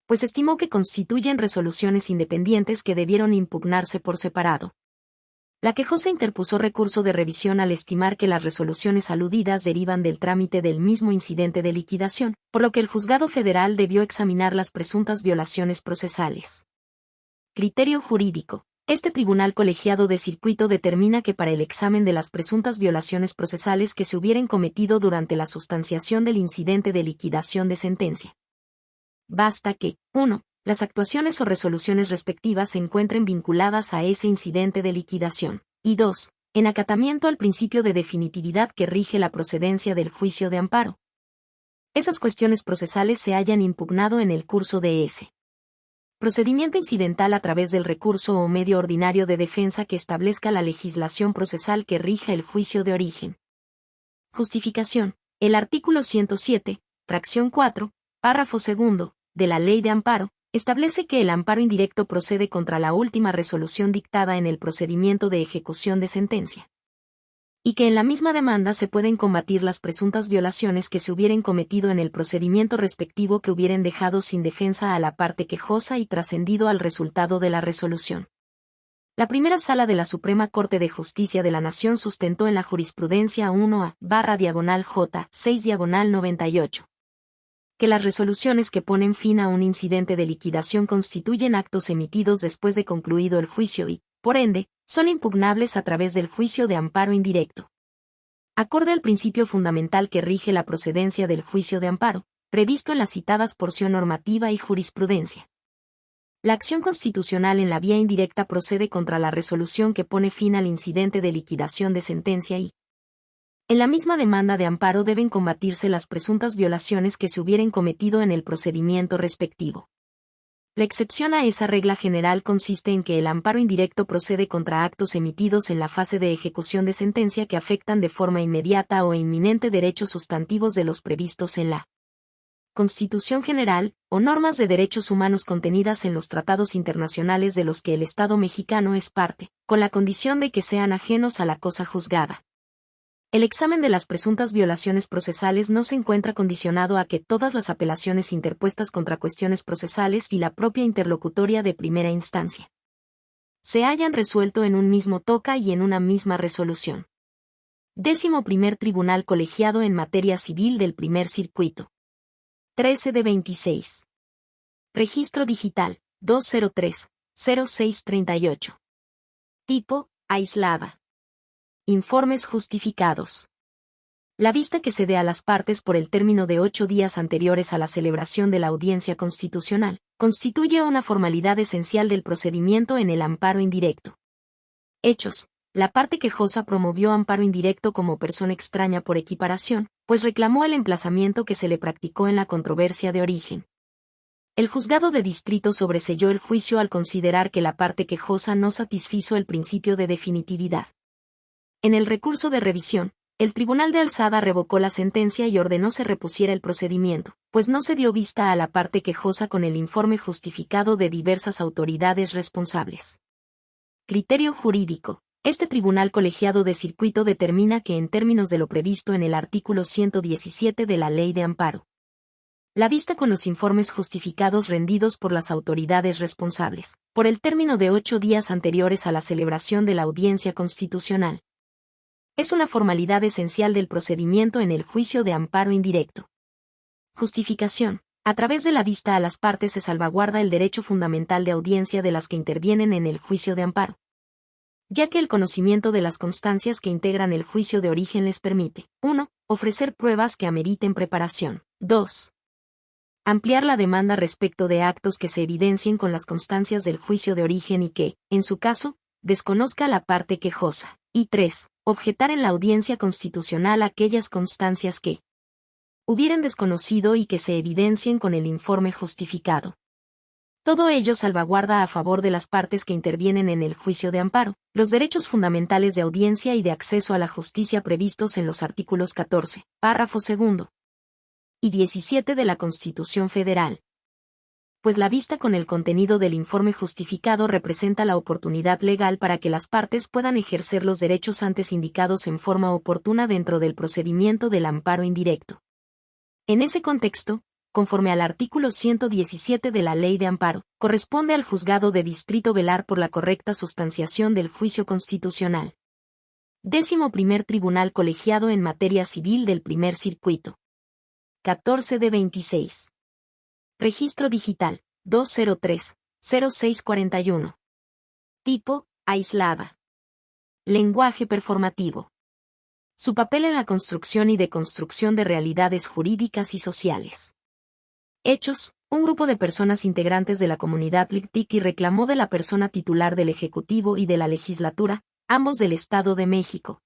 pues estimó que constituyen resoluciones independientes que debieron impugnarse por separado. La quejosa interpuso recurso de revisión al estimar que las resoluciones aludidas derivan del trámite del mismo incidente de liquidación, por lo que el juzgado federal debió examinar las presuntas violaciones procesales. Criterio jurídico. Este tribunal colegiado de circuito determina que para el examen de las presuntas violaciones procesales que se hubieran cometido durante la sustanciación del incidente de liquidación de sentencia, basta que, 1. Las actuaciones o resoluciones respectivas se encuentren vinculadas a ese incidente de liquidación, y 2. En acatamiento al principio de definitividad que rige la procedencia del juicio de amparo. Esas cuestiones procesales se hayan impugnado en el curso de ese procedimiento incidental a través del recurso o medio ordinario de defensa que establezca la legislación procesal que rija el juicio de origen. Justificación. El artículo 107, fracción 4, párrafo 2, de la Ley de Amparo, establece que el amparo indirecto procede contra la última resolución dictada en el procedimiento de ejecución de sentencia, y que en la misma demanda se pueden combatir las presuntas violaciones que se hubieran cometido en el procedimiento respectivo que hubieran dejado sin defensa a la parte quejosa y trascendido al resultado de la resolución. La primera sala de la Suprema Corte de Justicia de la Nación sustentó en la jurisprudencia 1A/J 6/98. Que las resoluciones que ponen fin a un incidente de liquidación constituyen actos emitidos después de concluido el juicio y, por ende, son impugnables a través del juicio de amparo indirecto. Acorde al principio fundamental que rige la procedencia del juicio de amparo, previsto en las citadas porción normativa y jurisprudencia. La acción constitucional en la vía indirecta procede contra la resolución que pone fin al incidente de liquidación de sentencia y, en la misma demanda de amparo deben combatirse las presuntas violaciones que se hubieran cometido en el procedimiento respectivo. La excepción a esa regla general consiste en que el amparo indirecto procede contra actos emitidos en la fase de ejecución de sentencia que afectan de forma inmediata o inminente derechos sustantivos de los previstos en la Constitución General, o normas de derechos humanos contenidas en los tratados internacionales de los que el Estado mexicano es parte, con la condición de que sean ajenos a la cosa juzgada. El examen de las presuntas violaciones procesales no se encuentra condicionado a que todas las apelaciones interpuestas contra cuestiones procesales y la propia interlocutoria de primera instancia se hayan resuelto en un mismo toca y en una misma resolución. 11º Tribunal Colegiado en Materia Civil del Primer Circuito. 13 de 26. Registro Digital, 203-0638. Tipo, aislada. Informes justificados. La vista que se dé a las partes por el término de 8 días anteriores a la celebración de la audiencia constitucional, constituye una formalidad esencial del procedimiento en el amparo indirecto. Hechos. La parte quejosa promovió amparo indirecto como persona extraña por equiparación, pues reclamó el emplazamiento que se le practicó en la controversia de origen. El juzgado de distrito sobreseyó el juicio al considerar que la parte quejosa no satisfizo el principio de definitividad. En el recurso de revisión, El Tribunal de Alzada revocó la sentencia y ordenó se repusiera el procedimiento, pues no se dio vista a la parte quejosa con el informe justificado de diversas autoridades responsables. Criterio jurídico. Este tribunal colegiado de circuito determina que en términos de lo previsto en el artículo 117 de la Ley de Amparo, la vista con los informes justificados rendidos por las autoridades responsables, por el término de 8 días anteriores a la celebración de la audiencia constitucional, es una formalidad esencial del procedimiento en el juicio de amparo indirecto. Justificación. A través de la vista a las partes se salvaguarda el derecho fundamental de audiencia de las que intervienen en el juicio de amparo, ya que el conocimiento de las constancias que integran el juicio de origen les permite: 1. Ofrecer pruebas que ameriten preparación. 2. Ampliar la demanda respecto de actos que se evidencien con las constancias del juicio de origen y que, en su caso, desconozca la parte quejosa. Y 3. Objetar en la audiencia constitucional aquellas constancias que hubieren desconocido y que se evidencien con el informe justificado. Todo ello salvaguarda a favor de las partes que intervienen en el juicio de amparo los derechos fundamentales de audiencia y de acceso a la justicia previstos en los artículos 14, párrafo segundo, y 17 de la Constitución Federal, pues la vista con el contenido del informe justificado representa la oportunidad legal para que las partes puedan ejercer los derechos antes indicados en forma oportuna dentro del procedimiento del amparo indirecto. En ese contexto, conforme al artículo 117 de la Ley de Amparo, corresponde al juzgado de distrito velar por la correcta sustanciación del juicio constitucional. 11º Tribunal Colegiado en Materia Civil del Primer Circuito. 14 de 26. Registro digital, 203-0641. Tipo, aislada. Lenguaje performativo. Su papel en la construcción y deconstrucción de realidades jurídicas y sociales. Hechos: un grupo de personas integrantes de la comunidad LGTBI reclamó de la persona titular del Ejecutivo y de la Legislatura, ambos del Estado de México,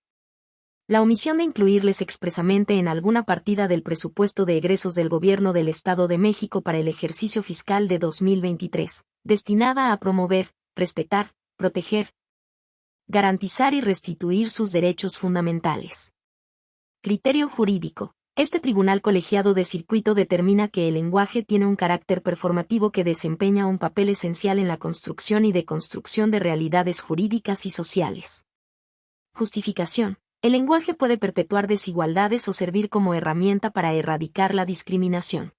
la omisión de incluirles expresamente en alguna partida del presupuesto de egresos del Gobierno del Estado de México para el ejercicio fiscal de 2023, destinada a promover, respetar, proteger, garantizar y restituir sus derechos fundamentales. Criterio jurídico. Este tribunal colegiado de circuito determina que el lenguaje tiene un carácter performativo que desempeña un papel esencial en la construcción y deconstrucción de realidades jurídicas y sociales. Justificación. El lenguaje puede perpetuar desigualdades o servir como herramienta para erradicar la discriminación.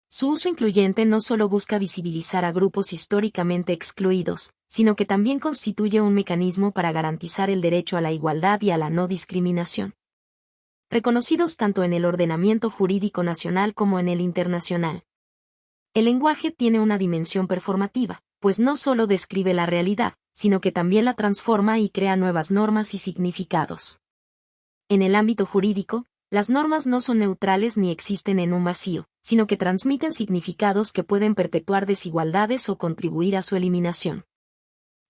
Su uso incluyente no solo busca visibilizar a grupos históricamente excluidos, sino que también constituye un mecanismo para garantizar el derecho a la igualdad y a la no discriminación, reconocidos tanto en el ordenamiento jurídico nacional como en el internacional. El lenguaje tiene una dimensión performativa, pues no solo describe la realidad, sino que también la transforma y crea nuevas normas y significados. En el ámbito jurídico, las normas no son neutrales ni existen en un vacío, sino que transmiten significados que pueden perpetuar desigualdades o contribuir a su eliminación.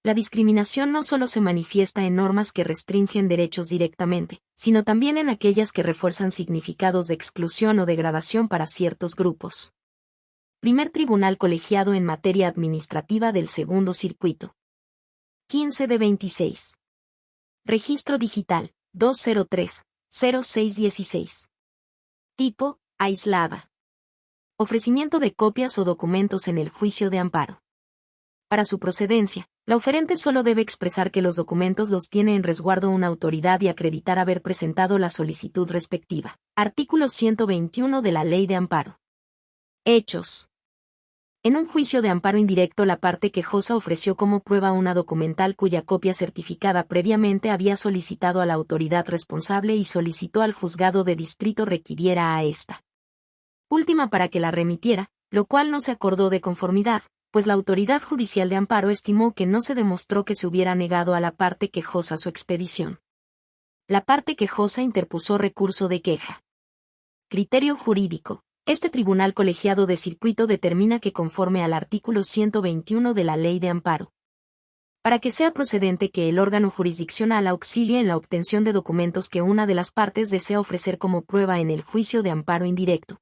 La discriminación no solo se manifiesta en normas que restringen derechos directamente, sino también en aquellas que refuerzan significados de exclusión o degradación para ciertos grupos. Primer Tribunal Colegiado en Materia Administrativa del Segundo Circuito. 15 de 26. Registro digital, 203-0616. Tipo, aislada. Ofrecimiento de copias o documentos en el juicio de amparo. Para su procedencia, la oferente solo debe expresar que los documentos los tiene en resguardo una autoridad y acreditar haber presentado la solicitud respectiva. Artículo 121 de la Ley de Amparo. Hechos. En un juicio de amparo indirecto, la parte quejosa ofreció como prueba una documental cuya copia certificada previamente había solicitado a la autoridad responsable y solicitó al juzgado de distrito requiriera a esta última para que la remitiera, lo cual no se acordó de conformidad, pues la autoridad judicial de amparo estimó que no se demostró que se hubiera negado a la parte quejosa su expedición. La parte quejosa interpuso recurso de queja. Criterio jurídico. Este tribunal colegiado de circuito determina que conforme al artículo 121 de la Ley de Amparo, para que sea procedente que el órgano jurisdiccional auxilie en la obtención de documentos que una de las partes desea ofrecer como prueba en el juicio de amparo indirecto,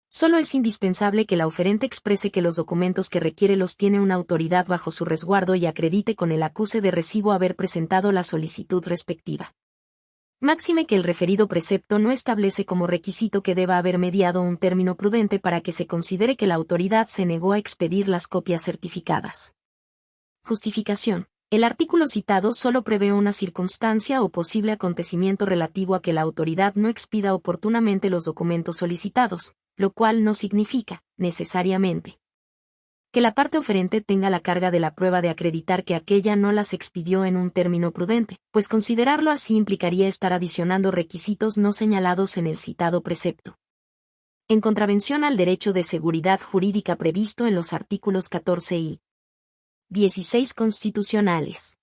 solo es indispensable que la oferente exprese que los documentos que requiere los tiene una autoridad bajo su resguardo y acredite con el acuse de recibo haber presentado la solicitud respectiva. Máxime que el referido precepto no establece como requisito que deba haber mediado un término prudente para que se considere que la autoridad se negó a expedir las copias certificadas. Justificación. El artículo citado solo prevé una circunstancia o posible acontecimiento relativo a que la autoridad no expida oportunamente los documentos solicitados, lo cual no significa, necesariamente, que la parte oferente tenga la carga de la prueba de acreditar que aquella no las expidió en un término prudente, pues considerarlo así implicaría estar adicionando requisitos no señalados en el citado precepto, en contravención al derecho de seguridad jurídica previsto en los artículos 14 y 16 constitucionales.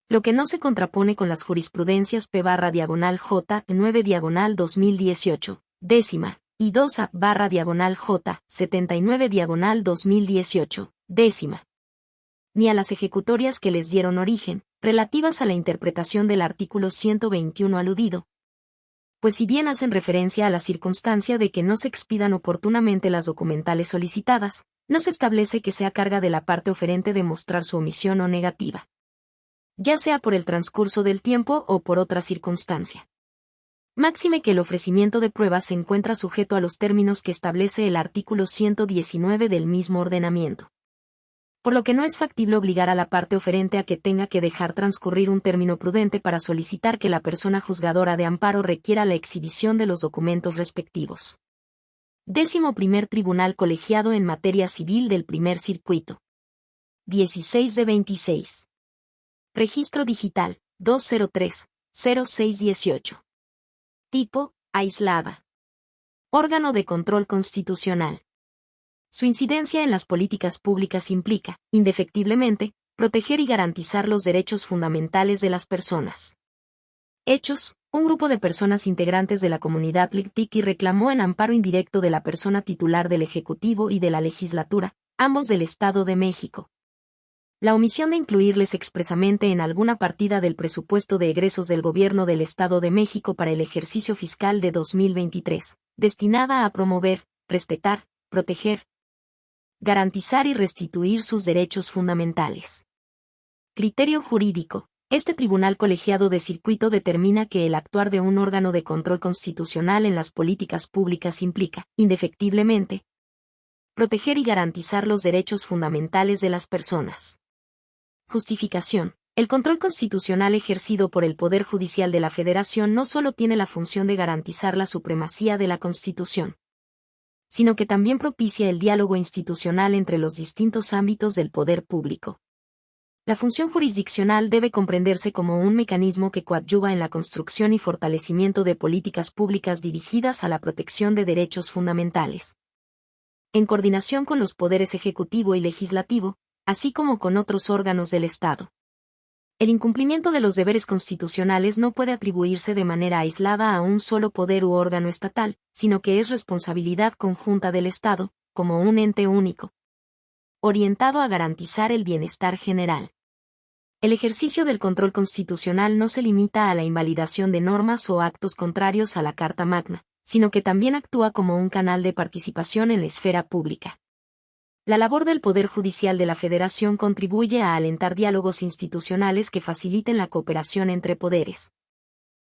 Lo que no se contrapone con las jurisprudencias P/J 9/2018, décima, y 2A/J 79/2018, décima, ni a las ejecutorias que les dieron origen, relativas a la interpretación del artículo 121 aludido, pues si bien hacen referencia a la circunstancia de que no se expidan oportunamente las documentales solicitadas, no se establece que sea carga de la parte oferente demostrar su omisión o negativa, ya sea por el transcurso del tiempo o por otra circunstancia. Máxime que el ofrecimiento de pruebas se encuentra sujeto a los términos que establece el artículo 119 del mismo ordenamiento, por lo que no es factible obligar a la parte oferente a que tenga que dejar transcurrir un término prudente para solicitar que la persona juzgadora de amparo requiera la exhibición de los documentos respectivos. 11º Tribunal Colegiado en Materia Civil del Primer Circuito. 16 de 26. Registro Digital, 203-0618. Tipo, aislada. Órgano de control constitucional. Su incidencia en las políticas públicas implica, indefectiblemente, proteger y garantizar los derechos fundamentales de las personas. Hechos: un grupo de personas integrantes de la comunidad LGTBI reclamó en amparo indirecto de la persona titular del Ejecutivo y de la Legislatura, ambos del Estado de México, la omisión de incluirles expresamente en alguna partida del presupuesto de egresos del Gobierno del Estado de México para el ejercicio fiscal de 2023, destinada a promover, respetar, proteger, garantizar y restituir sus derechos fundamentales. Criterio jurídico. Este tribunal colegiado de circuito determina que el actuar de un órgano de control constitucional en las políticas públicas implica, indefectiblemente, proteger y garantizar los derechos fundamentales de las personas. Justificación. El control constitucional ejercido por el Poder Judicial de la Federación no solo tiene la función de garantizar la supremacía de la Constitución, sino que también propicia el diálogo institucional entre los distintos ámbitos del poder público. La función jurisdiccional debe comprenderse como un mecanismo que coadyuva en la construcción y fortalecimiento de políticas públicas dirigidas a la protección de derechos fundamentales, en coordinación con los poderes ejecutivo y legislativo, así como con otros órganos del Estado. El incumplimiento de los deberes constitucionales no puede atribuirse de manera aislada a un solo poder u órgano estatal, sino que es responsabilidad conjunta del Estado, como un ente único, orientado a garantizar el bienestar general. El ejercicio del control constitucional no se limita a la invalidación de normas o actos contrarios a la Carta Magna, sino que también actúa como un canal de participación en la esfera pública. La labor del Poder Judicial de la Federación contribuye a alentar diálogos institucionales que faciliten la cooperación entre poderes,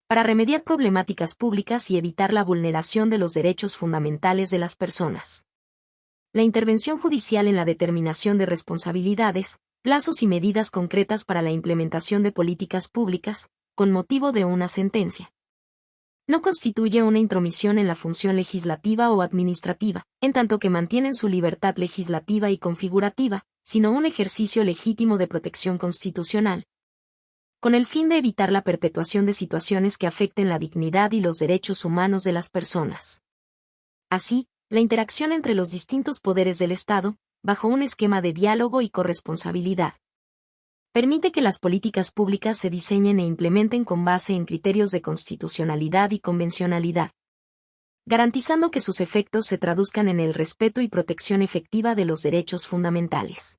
para remediar problemáticas públicas y evitar la vulneración de los derechos fundamentales de las personas. La intervención judicial en la determinación de responsabilidades, plazos y medidas concretas para la implementación de políticas públicas, con motivo de una sentencia, no constituye una intromisión en la función legislativa o administrativa, en tanto que mantienen su libertad legislativa y configurativa, sino un ejercicio legítimo de protección constitucional, con el fin de evitar la perpetuación de situaciones que afecten la dignidad y los derechos humanos de las personas. Así, la interacción entre los distintos poderes del Estado, bajo un esquema de diálogo y corresponsabilidad, permite que las políticas públicas se diseñen e implementen con base en criterios de constitucionalidad y convencionalidad, garantizando que sus efectos se traduzcan en el respeto y protección efectiva de los derechos fundamentales.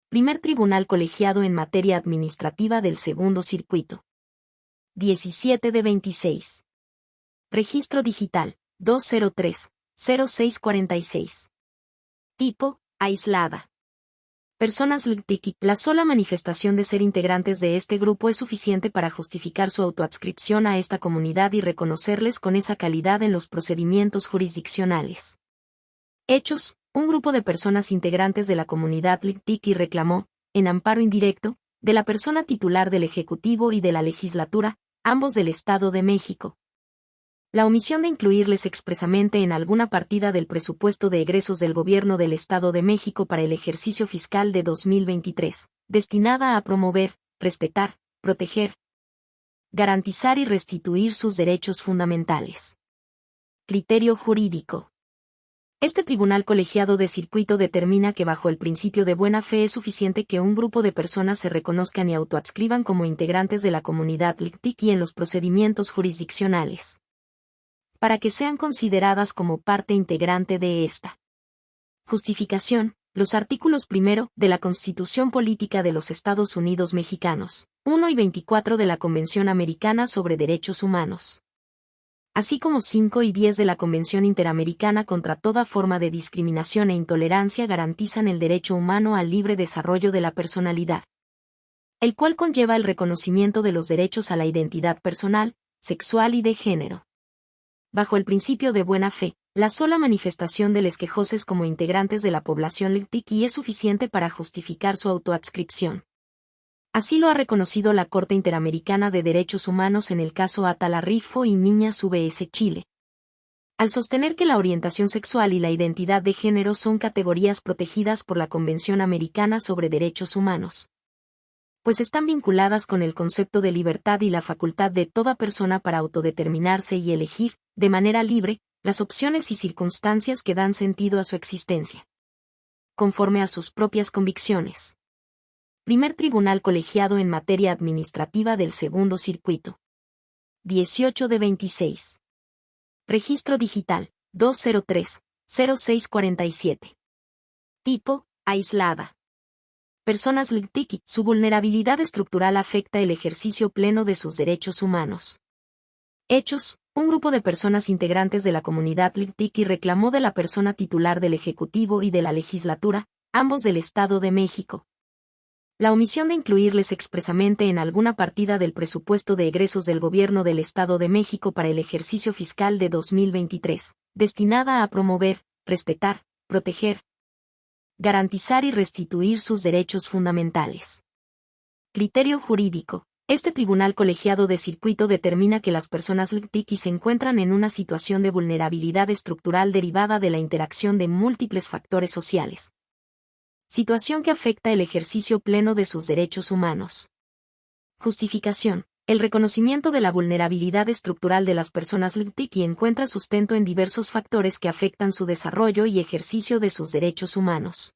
Primer Tribunal Colegiado en Materia Administrativa del Segundo Circuito. 17 de 26. Registro Digital, 203-0646. Tipo, aislada. Personas LGBTQ. La sola manifestación de ser integrantes de este grupo es suficiente para justificar su autoadscripción a esta comunidad y reconocerles con esa calidad en los procedimientos jurisdiccionales. Hechos. Un grupo de personas integrantes de la comunidad LGBTQ reclamó, en amparo indirecto, de la persona titular del Ejecutivo y de la Legislatura, ambos del Estado de México, la omisión de incluirles expresamente en alguna partida del presupuesto de egresos del Gobierno del Estado de México para el ejercicio fiscal de 2023, destinada a promover, respetar, proteger, garantizar y restituir sus derechos fundamentales. Criterio jurídico. Este tribunal colegiado de circuito determina que bajo el principio de buena fe es suficiente que un grupo de personas se reconozcan y autoadscriban como integrantes de la comunidad LGBTQ en los procedimientos jurisdiccionales, para que sean consideradas como parte integrante de esta. Justificación. Los artículos 1 de la Constitución Política de los Estados Unidos Mexicanos, 1 y 24 de la Convención Americana sobre Derechos Humanos, así como 5 y 10 de la Convención Interamericana contra toda forma de discriminación e intolerancia garantizan el derecho humano al libre desarrollo de la personalidad, el cual conlleva el reconocimiento de los derechos a la identidad personal, sexual y de género. Bajo el principio de buena fe, la sola manifestación de les quejoses como integrantes de la población LGBTQ es suficiente para justificar su autoadscripción. Así lo ha reconocido la Corte Interamericana de Derechos Humanos en el caso Atala Rifo y Niñas vs. Chile, al sostener que la orientación sexual y la identidad de género son categorías protegidas por la Convención Americana sobre Derechos Humanos, pues están vinculadas con el concepto de libertad y la facultad de toda persona para autodeterminarse y elegir, de manera libre, las opciones y circunstancias que dan sentido a su existencia, conforme a sus propias convicciones. Primer Tribunal Colegiado en Materia Administrativa del Segundo Circuito. 18 de 26. Registro Digital, 203-0647. Tipo, aislada. Personas LGBTQ. Su vulnerabilidad estructural afecta el ejercicio pleno de sus derechos humanos. Hechos. Un grupo de personas integrantes de la comunidad LGBTQ reclamó de la persona titular del Ejecutivo y de la Legislatura, ambos del Estado de México, la omisión de incluirles expresamente en alguna partida del presupuesto de egresos del Gobierno del Estado de México para el ejercicio fiscal de 2023, destinada a promover, respetar, proteger, garantizar y restituir sus derechos fundamentales. Criterio jurídico. Este tribunal colegiado de circuito determina que las personas LGBTQ se encuentran en una situación de vulnerabilidad estructural derivada de la interacción de múltiples factores sociales, situación que afecta el ejercicio pleno de sus derechos humanos. Justificación. El reconocimiento de la vulnerabilidad estructural de las personas LGBTQ encuentra sustento en diversos factores que afectan su desarrollo y ejercicio de sus derechos humanos.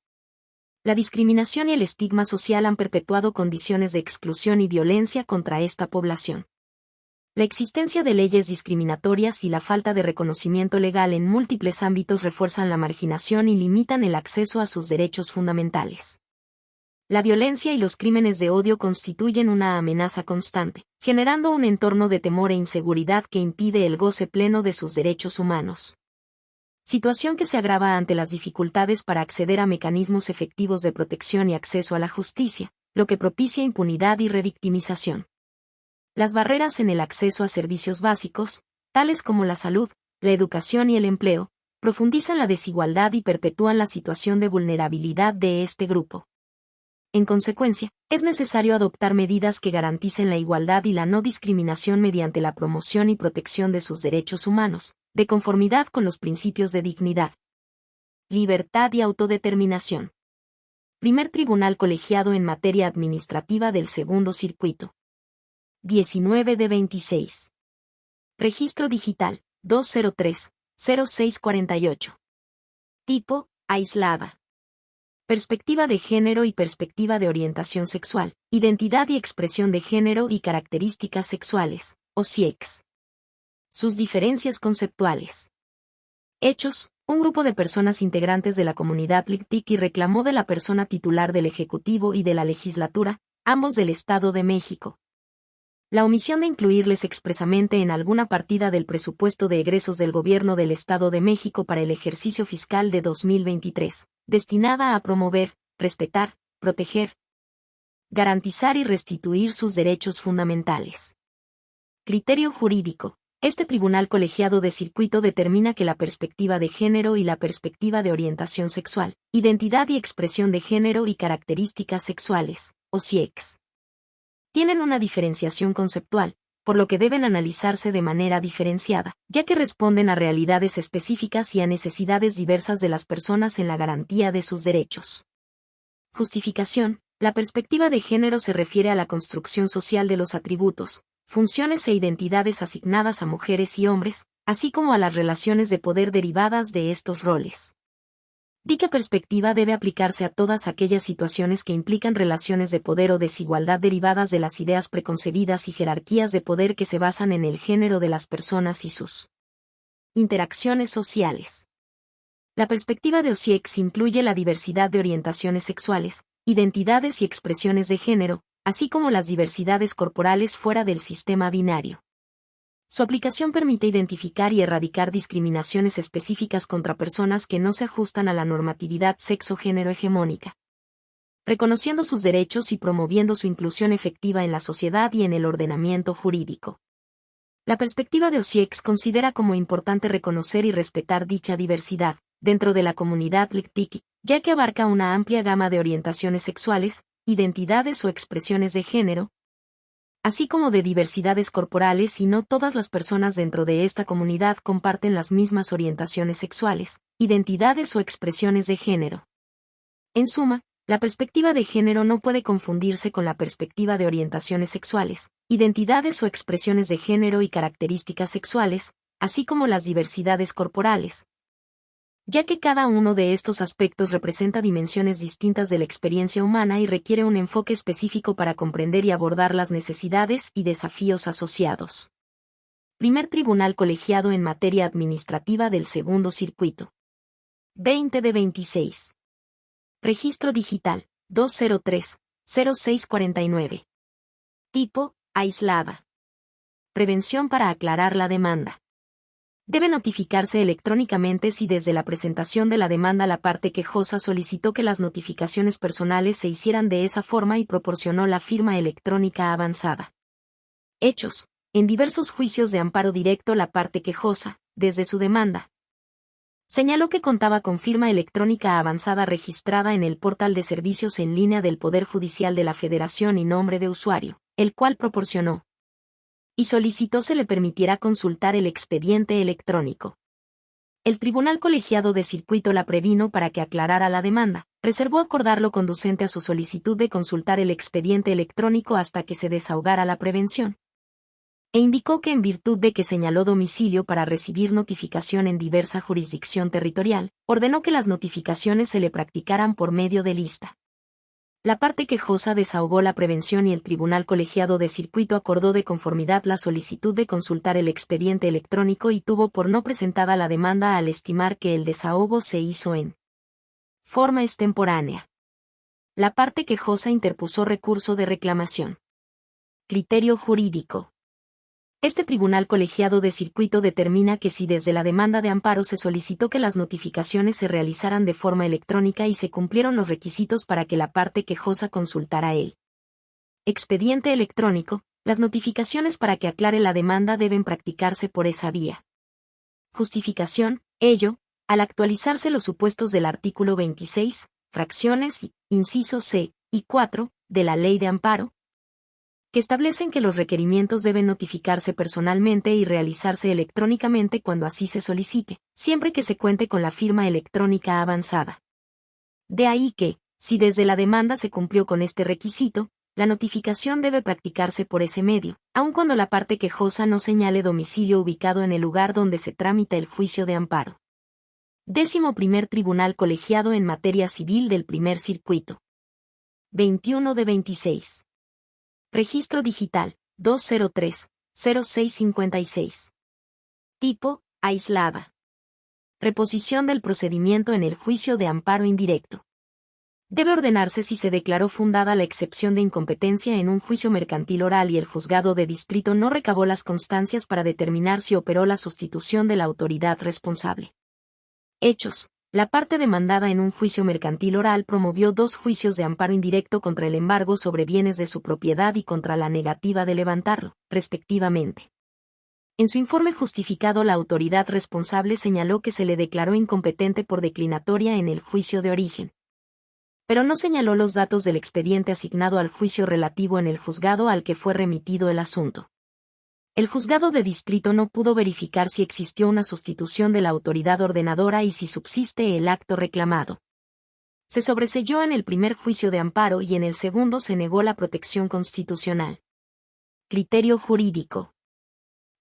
La discriminación y el estigma social han perpetuado condiciones de exclusión y violencia contra esta población. La existencia de leyes discriminatorias y la falta de reconocimiento legal en múltiples ámbitos refuerzan la marginación y limitan el acceso a sus derechos fundamentales. La violencia y los crímenes de odio constituyen una amenaza constante, generando un entorno de temor e inseguridad que impide el goce pleno de sus derechos humanos. Situación que se agrava ante las dificultades para acceder a mecanismos efectivos de protección y acceso a la justicia, lo que propicia impunidad y revictimización. Las barreras en el acceso a servicios básicos, tales como la salud, la educación y el empleo, profundizan la desigualdad y perpetúan la situación de vulnerabilidad de este grupo. En consecuencia, es necesario adoptar medidas que garanticen la igualdad y la no discriminación mediante la promoción y protección de sus derechos humanos, de conformidad con los principios de dignidad, libertad y autodeterminación. Primer Tribunal Colegiado en Materia Administrativa del Segundo Circuito. 19 de 26. Registro Digital, 203-0648. Tipo, aislada. Perspectiva de género y perspectiva de orientación sexual, identidad y expresión de género y características sexuales, o CIEX. Sus diferencias conceptuales. Hechos. Un grupo de personas integrantes de la comunidad LGBTQ reclamó de la persona titular del Ejecutivo y de la Legislatura, ambos del Estado de México, la omisión de incluirles expresamente en alguna partida del presupuesto de egresos del Gobierno del Estado de México para el ejercicio fiscal de 2023, destinada a promover, respetar, proteger, garantizar y restituir sus derechos fundamentales. Criterio jurídico. Este tribunal colegiado de circuito determina que la perspectiva de género y la perspectiva de orientación sexual, identidad y expresión de género y características sexuales, o CIEX, tienen una diferenciación conceptual, por lo que deben analizarse de manera diferenciada, ya que responden a realidades específicas y a necesidades diversas de las personas en la garantía de sus derechos. Justificación. La perspectiva de género se refiere a la construcción social de los atributos, funciones e identidades asignadas a mujeres y hombres, así como a las relaciones de poder derivadas de estos roles. Dicha perspectiva debe aplicarse a todas aquellas situaciones que implican relaciones de poder o desigualdad derivadas de las ideas preconcebidas y jerarquías de poder que se basan en el género de las personas y sus interacciones sociales. La perspectiva de OSIEX incluye la diversidad de orientaciones sexuales, identidades y expresiones de género, así como las diversidades corporales fuera del sistema binario. Su aplicación permite identificar y erradicar discriminaciones específicas contra personas que no se ajustan a la normatividad sexo-género hegemónica, reconociendo sus derechos y promoviendo su inclusión efectiva en la sociedad y en el ordenamiento jurídico. La perspectiva de OSIEX considera como importante reconocer y respetar dicha diversidad dentro de la comunidad LGBTQ, ya que abarca una amplia gama de orientaciones sexuales, identidades o expresiones de género, así como de diversidades corporales, y no todas las personas dentro de esta comunidad comparten las mismas orientaciones sexuales, identidades o expresiones de género. En suma, la perspectiva de género no puede confundirse con la perspectiva de orientaciones sexuales, identidades o expresiones de género y características sexuales, así como las diversidades corporales, ya que cada uno de estos aspectos representa dimensiones distintas de la experiencia humana y requiere un enfoque específico para comprender y abordar las necesidades y desafíos asociados. Primer Tribunal Colegiado en Materia Administrativa del Segundo Circuito. 20 de 26. Registro Digital, 203-0649. Tipo, aislada. Prevención para aclarar la demanda. Debe notificarse electrónicamente si desde la presentación de la demanda la parte quejosa solicitó que las notificaciones personales se hicieran de esa forma y proporcionó la firma electrónica avanzada. Hechos. En diversos juicios de amparo directo la parte quejosa, desde su demanda, señaló que contaba con firma electrónica avanzada registrada en el portal de servicios en línea del Poder Judicial de la Federación y nombre de usuario, el cual proporcionó, y solicitó se le permitiera consultar el expediente electrónico. El Tribunal Colegiado de Circuito la previno para que aclarara la demanda, reservó acordar lo conducente a su solicitud de consultar el expediente electrónico hasta que se desahogara la prevención, e indicó que en virtud de que señaló domicilio para recibir notificación en diversa jurisdicción territorial, ordenó que las notificaciones se le practicaran por medio de lista. La parte quejosa desahogó la prevención y el Tribunal Colegiado de Circuito acordó de conformidad la solicitud de consultar el expediente electrónico y tuvo por no presentada la demanda al estimar que el desahogo se hizo en forma extemporánea. La parte quejosa interpuso recurso de reclamación. Criterio jurídico. Este Tribunal Colegiado de Circuito determina que si desde la demanda de amparo se solicitó que las notificaciones se realizaran de forma electrónica y se cumplieron los requisitos para que la parte quejosa consultara el expediente electrónico, las notificaciones para que aclare la demanda deben practicarse por esa vía. Justificación. Ello, al actualizarse los supuestos del artículo 26, fracciones y, inciso C, y 4, de la Ley de Amparo, que establecen que los requerimientos deben notificarse personalmente y realizarse electrónicamente cuando así se solicite, siempre que se cuente con la firma electrónica avanzada. De ahí que, si desde la demanda se cumplió con este requisito, la notificación debe practicarse por ese medio, aun cuando la parte quejosa no señale domicilio ubicado en el lugar donde se tramita el juicio de amparo. 11º Tribunal Colegiado en Materia Civil del Primer Circuito. 21 de 26. Registro Digital, 203-0656. Tipo, aislada. Reposición del procedimiento en el juicio de amparo indirecto. Debe ordenarse si se declaró fundada la excepción de incompetencia en un juicio mercantil oral y el juzgado de distrito no recabó las constancias para determinar si operó la sustitución de la autoridad responsable. Hechos. La parte demandada en un juicio mercantil oral promovió 2 juicios de amparo indirecto contra el embargo sobre bienes de su propiedad y contra la negativa de levantarlo, respectivamente. En su informe justificado, la autoridad responsable señaló que se le declaró incompetente por declinatoria en el juicio de origen. Pero no señaló los datos del expediente asignado al juicio relativo en el juzgado al que fue remitido el asunto. El juzgado de distrito no pudo verificar si existió una sustitución de la autoridad ordenadora y si subsiste el acto reclamado. Se sobreseyó en el primer juicio de amparo y en el segundo se negó la protección constitucional. Criterio jurídico.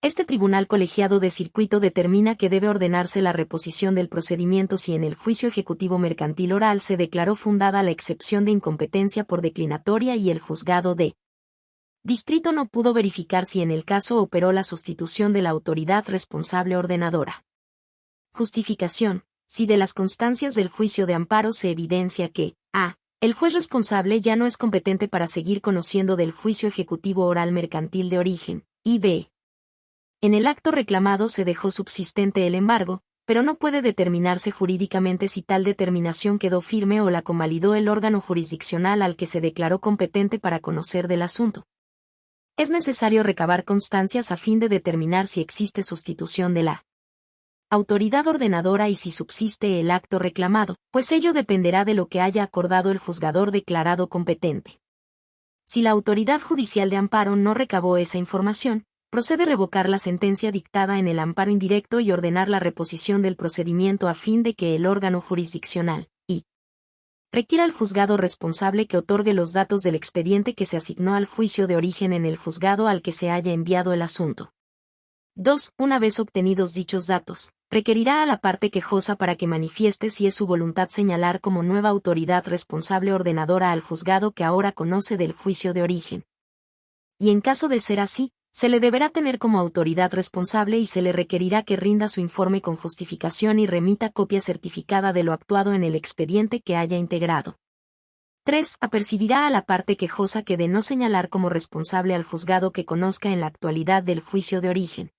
Este tribunal colegiado de circuito determina que debe ordenarse la reposición del procedimiento si en el juicio ejecutivo mercantil oral se declaró fundada la excepción de incompetencia por declinatoria y el juzgado de distrito no pudo verificar si en el caso operó la sustitución de la autoridad responsable ordenadora. Justificación. Si de las constancias del juicio de amparo se evidencia que a. El juez responsable ya no es competente para seguir conociendo del juicio ejecutivo oral mercantil de origen, y b. En el acto reclamado se dejó subsistente el embargo, pero no puede determinarse jurídicamente si tal determinación quedó firme o la convalidó el órgano jurisdiccional al que se declaró competente para conocer del asunto. Es necesario recabar constancias a fin de determinar si existe sustitución de la autoridad ordenadora y si subsiste el acto reclamado, pues ello dependerá de lo que haya acordado el juzgador declarado competente. Si la autoridad judicial de amparo no recabó esa información, procede revocar la sentencia dictada en el amparo indirecto y ordenar la reposición del procedimiento a fin de que el órgano jurisdiccional requiera al juzgado responsable que otorgue los datos del expediente que se asignó al juicio de origen en el juzgado al que se haya enviado el asunto. 2. Una vez obtenidos dichos datos, requerirá a la parte quejosa para que manifieste si es su voluntad señalar como nueva autoridad responsable ordenadora al juzgado que ahora conoce del juicio de origen. Y en caso de ser así, se le deberá tener como autoridad responsable y se le requerirá que rinda su informe con justificación y remita copia certificada de lo actuado en el expediente que haya integrado. 3. Apercibirá a la parte quejosa que de no señalar como responsable al juzgado que conozca en la actualidad del juicio de origen.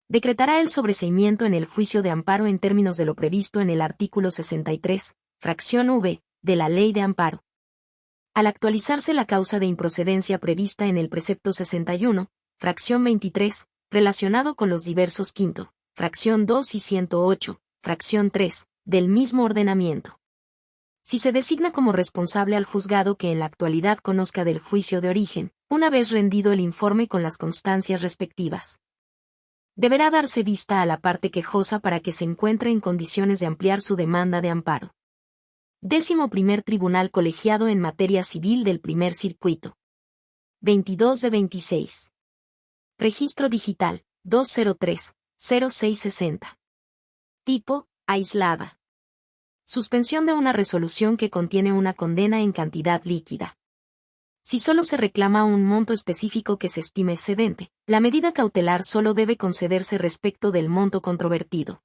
Decretará el sobreseimiento en el juicio de amparo en términos de lo previsto en el artículo 63, fracción v, de la Ley de Amparo. Al actualizarse la causa de improcedencia prevista en el precepto 61, fracción 23, relacionado con los diversos quinto, fracción 2 y 108, fracción 3, del mismo ordenamiento. Si se designa como responsable al juzgado que en la actualidad conozca del juicio de origen, una vez rendido el informe con las constancias respectivas, deberá darse vista a la parte quejosa para que se encuentre en condiciones de ampliar su demanda de amparo. 11º Tribunal Colegiado en Materia Civil del Primer Circuito. 22 de 26. Registro Digital, 203-0660. Tipo, aislada. Suspensión de una resolución que contiene una condena en cantidad líquida. Si solo se reclama un monto específico que se estime excedente, la medida cautelar solo debe concederse respecto del monto controvertido.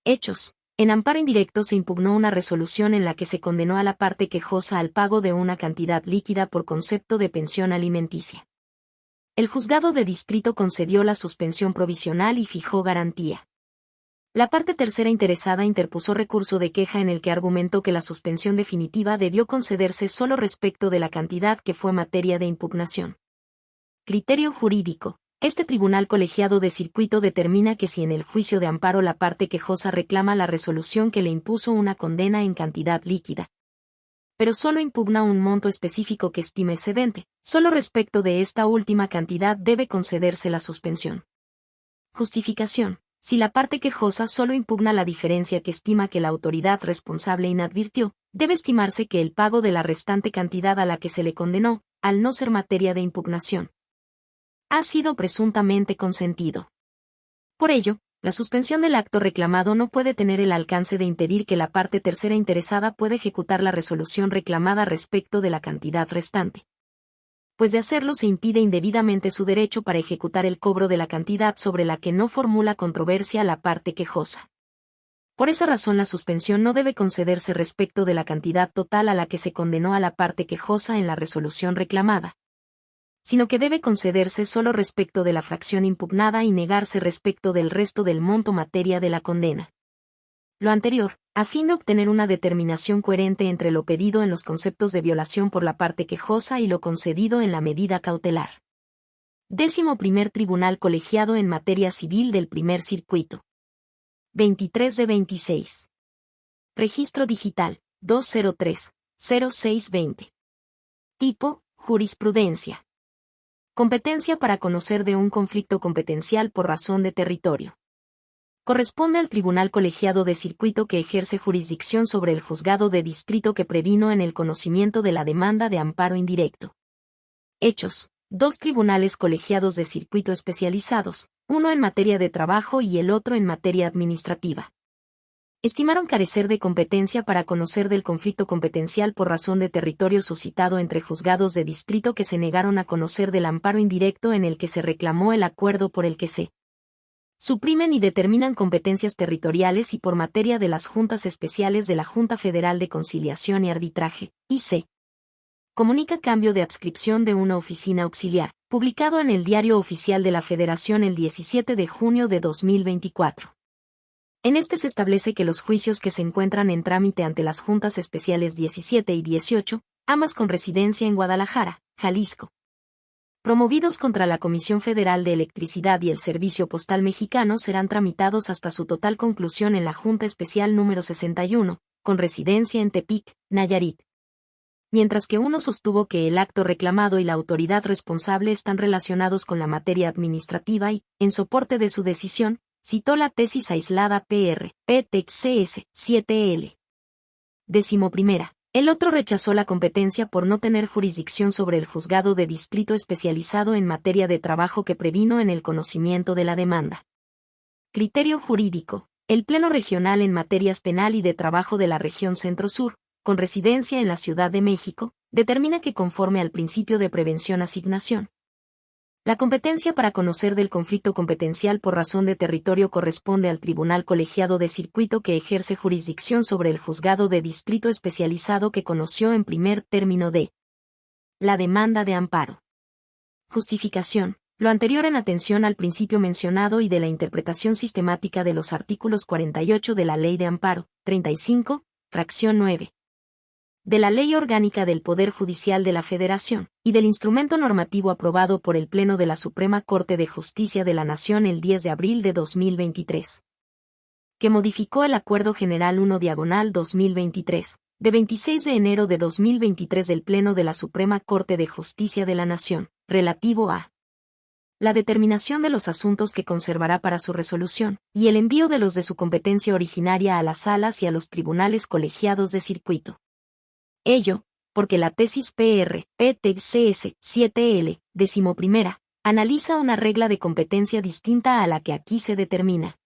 Hechos. En amparo indirecto se impugnó una resolución en la que se condenó a la parte quejosa al pago de una cantidad líquida por concepto de pensión alimenticia. El juzgado de distrito concedió la suspensión provisional y fijó garantía. La parte tercera interesada interpuso recurso de queja en el que argumentó que la suspensión definitiva debió concederse solo respecto de la cantidad que fue materia de impugnación. Criterio jurídico. Este tribunal colegiado de circuito determina que si en el juicio de amparo la parte quejosa reclama la resolución que le impuso una condena en cantidad líquida, pero solo impugna un monto específico que estime excedente, solo respecto de esta última cantidad debe concederse la suspensión. Justificación. Si la parte quejosa solo impugna la diferencia que estima que la autoridad responsable inadvirtió, debe estimarse que el pago de la restante cantidad a la que se le condenó, al no ser materia de impugnación, ha sido presuntamente consentido. Por ello, la suspensión del acto reclamado no puede tener el alcance de impedir que la parte tercera interesada pueda ejecutar la resolución reclamada respecto de la cantidad restante, pues de hacerlo se impide indebidamente su derecho para ejecutar el cobro de la cantidad sobre la que no formula controversia la parte quejosa. Por esa razón la suspensión no debe concederse respecto de la cantidad total a la que se condenó a la parte quejosa en la resolución reclamada, sino que debe concederse solo respecto de la fracción impugnada y negarse respecto del resto del monto materia de la condena. Lo anterior, a fin de obtener una determinación coherente entre lo pedido en los conceptos de violación por la parte quejosa y lo concedido en la medida cautelar. 11º Tribunal Colegiado en Materia Civil del Primer Circuito. 23 de 26. Registro Digital, 203-0620. Tipo, jurisprudencia. Competencia para conocer de un conflicto competencial por razón de territorio. Corresponde al Tribunal Colegiado de Circuito que ejerce jurisdicción sobre el juzgado de distrito que previno en el conocimiento de la demanda de amparo indirecto. Hechos: 2 tribunales colegiados de circuito especializados, uno en materia de trabajo y el otro en materia administrativa. Estimaron carecer de competencia para conocer del conflicto competencial por razón de territorio suscitado entre juzgados de distrito que se negaron a conocer del amparo indirecto en el que se reclamó el acuerdo por el que se suprimen y determinan competencias territoriales y por materia de las juntas especiales de la Junta Federal de Conciliación y Arbitraje, y se comunica cambio de adscripción de una oficina auxiliar, publicado en el Diario Oficial de la Federación el 17 de junio de 2024. En este se establece que los juicios que se encuentran en trámite ante las Juntas Especiales 17 y 18, ambas con residencia en Guadalajara, Jalisco, promovidos contra la Comisión Federal de Electricidad y el Servicio Postal Mexicano, serán tramitados hasta su total conclusión en la Junta Especial número 61, con residencia en Tepic, Nayarit. Mientras que uno sostuvo que el acto reclamado y la autoridad responsable están relacionados con la materia administrativa y, en soporte de su decisión, citó la tesis aislada PR, PTCS, 7L. 11ª. El otro rechazó la competencia por no tener jurisdicción sobre el juzgado de distrito especializado en materia de trabajo que previno en el conocimiento de la demanda. Criterio jurídico. El Pleno Regional en Materias Penal y de Trabajo de la Región Centro-Sur, con residencia en la Ciudad de México, determina que conforme al principio de prevención-asignación, la competencia para conocer del conflicto competencial por razón de territorio corresponde al Tribunal Colegiado de Circuito que ejerce jurisdicción sobre el juzgado de distrito especializado que conoció en primer término de la demanda de amparo. Justificación. Lo anterior en atención al principio mencionado y de la interpretación sistemática de los artículos 48 de la Ley de Amparo, 35, fracción 9. De la Ley Orgánica del Poder Judicial de la Federación, y del instrumento normativo aprobado por el Pleno de la Suprema Corte de Justicia de la Nación el 10 de abril de 2023. Que modificó el Acuerdo General 1/2023, de 26 de enero de 2023 del Pleno de la Suprema Corte de Justicia de la Nación, relativo a la determinación de los asuntos que conservará para su resolución, y el envío de los de su competencia originaria a las salas y a los tribunales colegiados de circuito. Ello, porque la tesis PR, PTCS, 7L, 11ª, analiza una regla de competencia distinta a la que aquí se determina.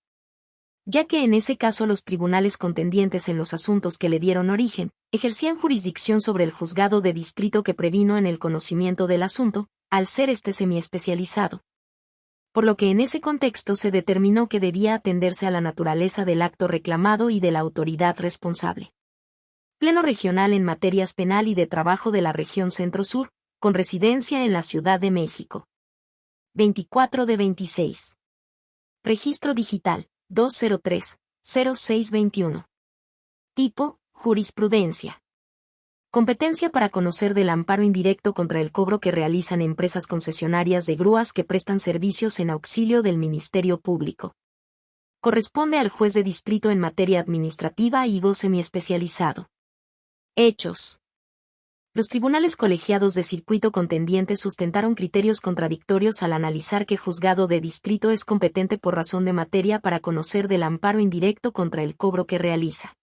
Ya que en ese caso los tribunales contendientes en los asuntos que le dieron origen, ejercían jurisdicción sobre el juzgado de distrito que previno en el conocimiento del asunto, al ser este semiespecializado. Por lo que en ese contexto se determinó que debía atenderse a la naturaleza del acto reclamado y de la autoridad responsable. Pleno Regional en Materias Penal y de Trabajo de la Región Centro-Sur, con residencia en la Ciudad de México. 24 de 26. Registro Digital, 203-0621. Tipo, jurisprudencia. Competencia para conocer del amparo indirecto contra el cobro que realizan empresas concesionarias de grúas que prestan servicios en auxilio del Ministerio Público. Corresponde al juez de distrito en materia administrativa y voz semiespecializado. Hechos. Los tribunales colegiados de circuito contendientes sustentaron criterios contradictorios al analizar que juzgado de distrito es competente por razón de materia para conocer del amparo indirecto contra el cobro que realiza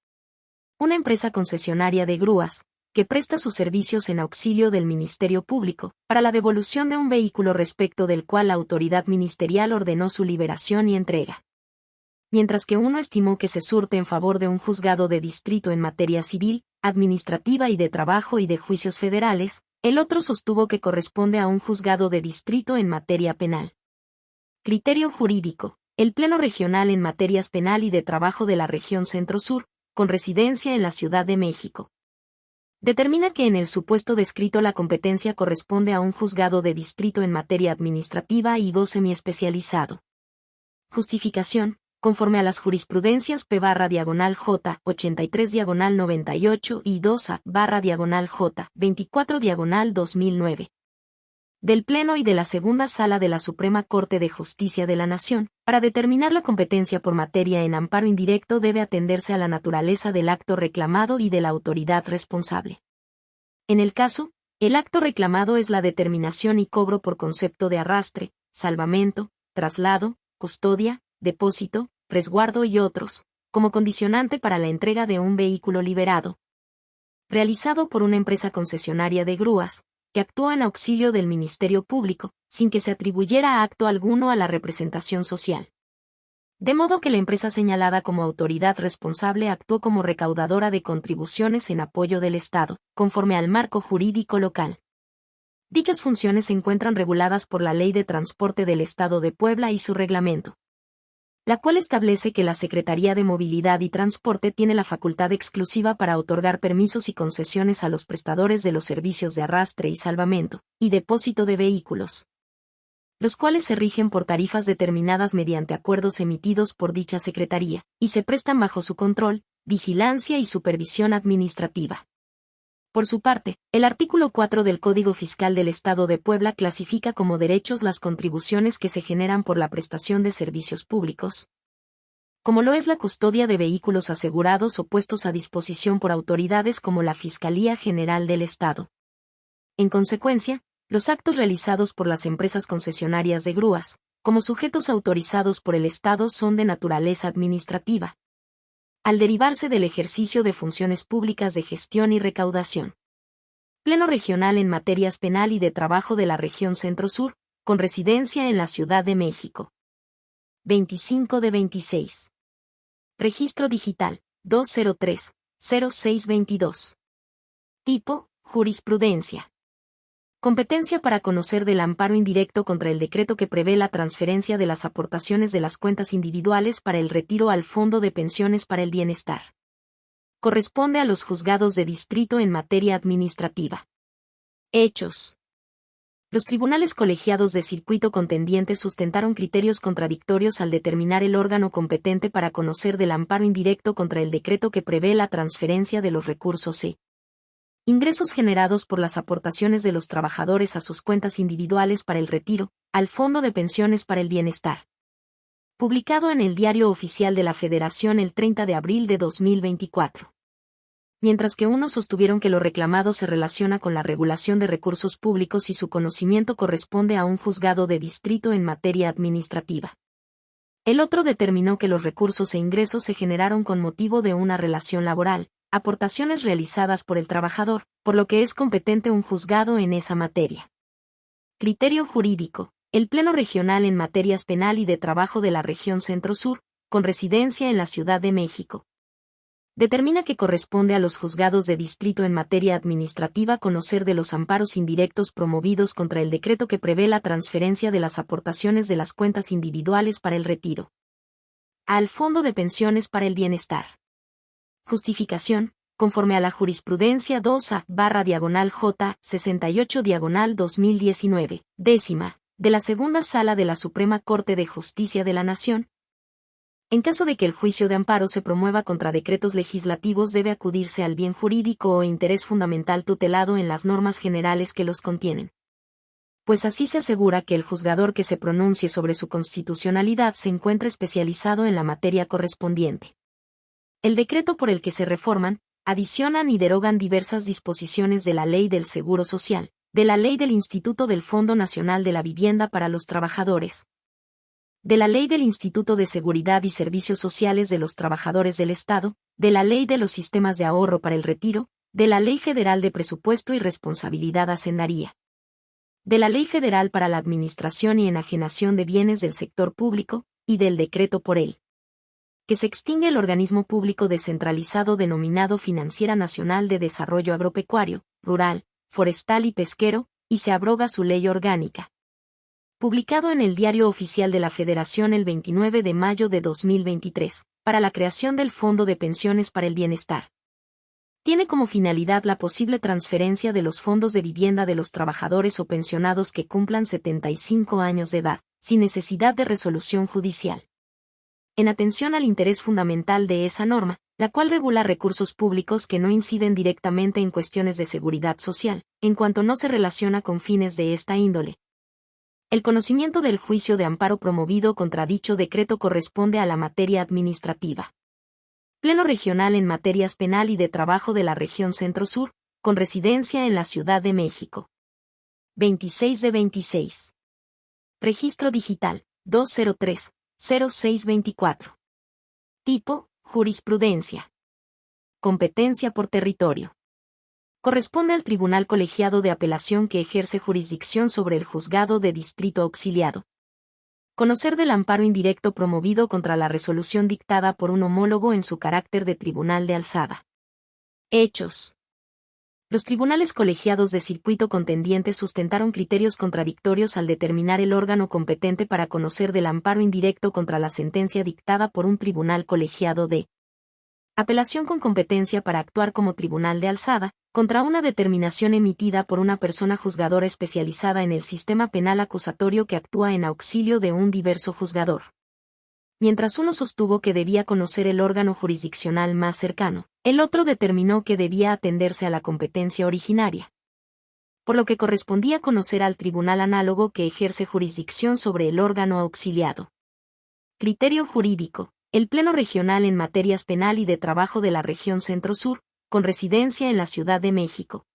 una empresa concesionaria de grúas, que presta sus servicios en auxilio del Ministerio Público, para la devolución de un vehículo respecto del cual la autoridad ministerial ordenó su liberación y entrega. Mientras que uno estimó que se surte en favor de un juzgado de distrito en materia civil, administrativa y de trabajo y de juicios federales, el otro sostuvo que corresponde a un juzgado de distrito en materia penal. Criterio jurídico. El Pleno Regional en Materias Penal y de Trabajo de la Región Centro-Sur, con residencia en la Ciudad de México, determina que en el supuesto descrito la competencia corresponde a un juzgado de distrito en materia administrativa y voz semiespecializado. Justificación. conforme a las jurisprudencias P/J 83/98 y 2A/J 24/2009 del Pleno y de la Segunda Sala de la Suprema Corte de Justicia de la Nación. Para determinar la competencia por materia en amparo indirecto debe atenderse a la naturaleza del acto reclamado y de la autoridad responsable. En el caso, el acto reclamado es la determinación y cobro por concepto de arrastre, salvamento, traslado, custodia, depósito, resguardo y otros, como condicionante para la entrega de un vehículo liberado, realizado por una empresa concesionaria de grúas, que actuó en auxilio del Ministerio Público, sin que se atribuyera acto alguno a la representación social. De modo que la empresa señalada como autoridad responsable actuó como recaudadora de contribuciones en apoyo del Estado, conforme al marco jurídico local. Dichas funciones se encuentran reguladas por la Ley de Transporte del Estado de Puebla y su reglamento, la cual establece que la Secretaría de Movilidad y Transporte tiene la facultad exclusiva para otorgar permisos y concesiones a los prestadores de los servicios de arrastre y salvamento, y depósito de vehículos, los cuales se rigen por tarifas determinadas mediante acuerdos emitidos por dicha Secretaría, y se prestan bajo su control, vigilancia y supervisión administrativa. Por su parte, el artículo 4 del Código Fiscal del Estado de Puebla clasifica como derechos las contribuciones que se generan por la prestación de servicios públicos, como lo es la custodia de vehículos asegurados o puestos a disposición por autoridades como la Fiscalía General del Estado. En consecuencia, los actos realizados por las empresas concesionarias de grúas, como sujetos autorizados por el Estado, son de naturaleza administrativa, al derivarse del ejercicio de funciones públicas de gestión y recaudación. Pleno regional en materias penal y de trabajo de la región Centro-Sur, con residencia en la Ciudad de México. 25/26. Registro digital, 203-0622. Tipo, jurisprudencia. Competencia para conocer del amparo indirecto contra el decreto que prevé la transferencia de las aportaciones de las cuentas individuales para el retiro al Fondo de Pensiones para el Bienestar. Corresponde a los juzgados de distrito en materia administrativa. Hechos. Los tribunales colegiados de circuito contendientes sustentaron criterios contradictorios al determinar el órgano competente para conocer del amparo indirecto contra el decreto que prevé la transferencia de los recursos ingresos generados por las aportaciones de los trabajadores a sus cuentas individuales para el retiro, al Fondo de Pensiones para el Bienestar. Publicado en el Diario Oficial de la Federación el 30 de abril de 2024. Mientras que unos sostuvieron que lo reclamado se relaciona con la regulación de recursos públicos y su conocimiento corresponde a un juzgado de distrito en materia administrativa. El otro determinó que los recursos e ingresos se generaron con motivo de una relación laboral, aportaciones realizadas por el trabajador, por lo que es competente un juzgado en esa materia. Criterio jurídico. El Pleno Regional en Materias Penal y de Trabajo de la Región Centro-Sur, con residencia en la Ciudad de México, determina que corresponde a los juzgados de distrito en materia administrativa conocer de los amparos indirectos promovidos contra el decreto que prevé la transferencia de las aportaciones de las cuentas individuales para el retiro al Fondo de Pensiones para el Bienestar. Justificación, conforme a la jurisprudencia 2A/J 68/2019, décima, de la Segunda Sala de la Suprema Corte de Justicia de la Nación. En caso de que el juicio de amparo se promueva contra decretos legislativos, debe acudirse al bien jurídico o interés fundamental tutelado en las normas generales que los contienen, pues así se asegura que el juzgador que se pronuncie sobre su constitucionalidad se encuentra especializado en la materia correspondiente. El decreto por el que se reforman, adicionan y derogan diversas disposiciones de la Ley del Seguro Social, de la Ley del Instituto del Fondo Nacional de la Vivienda para los Trabajadores, de la Ley del Instituto de Seguridad y Servicios Sociales de los Trabajadores del Estado, de la Ley de los Sistemas de Ahorro para el Retiro, de la Ley Federal de Presupuesto y Responsabilidad Hacendaria, de la Ley Federal para la Administración y Enajenación de Bienes del Sector Público, y del decreto por él, que se extingue el organismo público descentralizado denominado Financiera Nacional de Desarrollo Agropecuario, Rural, Forestal y Pesquero, y se abroga su ley orgánica. Publicado en el Diario Oficial de la Federación el 29 de mayo de 2023, para la creación del Fondo de Pensiones para el Bienestar. Tiene como finalidad la posible transferencia de los fondos de vivienda de los trabajadores o pensionados que cumplan 75 años de edad, sin necesidad de resolución judicial. en atención al interés fundamental de esa norma, la cual regula recursos públicos que no inciden directamente en cuestiones de seguridad social, en cuanto no se relaciona con fines de esta índole. El conocimiento del juicio de amparo promovido contra dicho decreto corresponde a la materia administrativa. Pleno regional en materias penal y de trabajo de la región Centro-Sur, con residencia en la Ciudad de México. 26 de 26. Registro digital, 203-0624. Tipo, jurisprudencia. Competencia por territorio. Corresponde al Tribunal Colegiado de Apelación que ejerce jurisdicción sobre el Juzgado de Distrito Auxiliado. Conocer del amparo indirecto promovido contra la resolución dictada por un homólogo en su carácter de tribunal de alzada. Hechos. Los tribunales colegiados de circuito contendiente sustentaron criterios contradictorios al determinar el órgano competente para conocer del amparo indirecto contra la sentencia dictada por un tribunal colegiado de apelación con competencia para actuar como tribunal de alzada, contra una determinación emitida por una persona juzgadora especializada en el sistema penal acusatorio que actúa en auxilio de un diverso juzgador. Mientras uno sostuvo que debía conocer el órgano jurisdiccional más cercano, el otro determinó que debía atenderse a la competencia originaria. Por lo que correspondía conocer al tribunal análogo que ejerce jurisdicción sobre el órgano auxiliado. Criterio jurídico. El Pleno Regional en materias penal y de trabajo de la región Centro-Sur, con residencia en la Ciudad de México.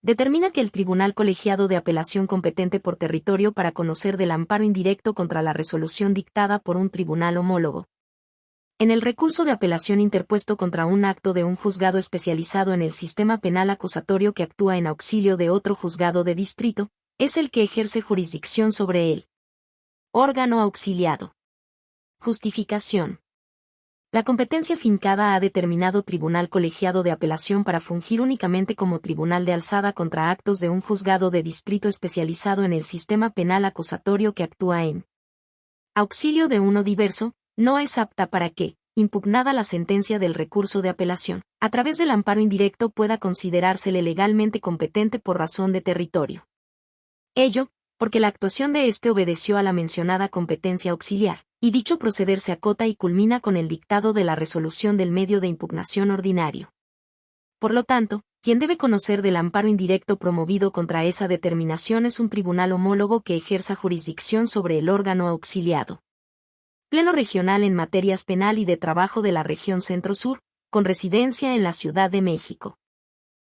Determina que el Tribunal Colegiado de Apelación competente por territorio para conocer del amparo indirecto contra la resolución dictada por un tribunal homólogo. En el recurso de apelación interpuesto contra un acto de un juzgado especializado en el sistema penal acusatorio que actúa en auxilio de otro juzgado de distrito, es el que ejerce jurisdicción sobre él. Órgano auxiliado. Justificación. La competencia fincada ha determinado Tribunal Colegiado de Apelación para fungir únicamente como tribunal de alzada contra actos de un juzgado de distrito especializado en el sistema penal acusatorio que actúa en auxilio de uno diverso, no es apta para que, impugnada la sentencia del recurso de apelación, a través del amparo indirecto pueda considerársele legalmente competente por razón de territorio. Ello, porque la actuación de éste obedeció a la mencionada competencia auxiliar, y dicho proceder se acota y culmina con el dictado de la resolución del medio de impugnación ordinario. Por lo tanto, quien debe conocer del amparo indirecto promovido contra esa determinación es un tribunal homólogo que ejerza jurisdicción sobre el órgano auxiliado. Pleno regional en materias penal y de trabajo de la región Centro-Sur, con residencia en la Ciudad de México.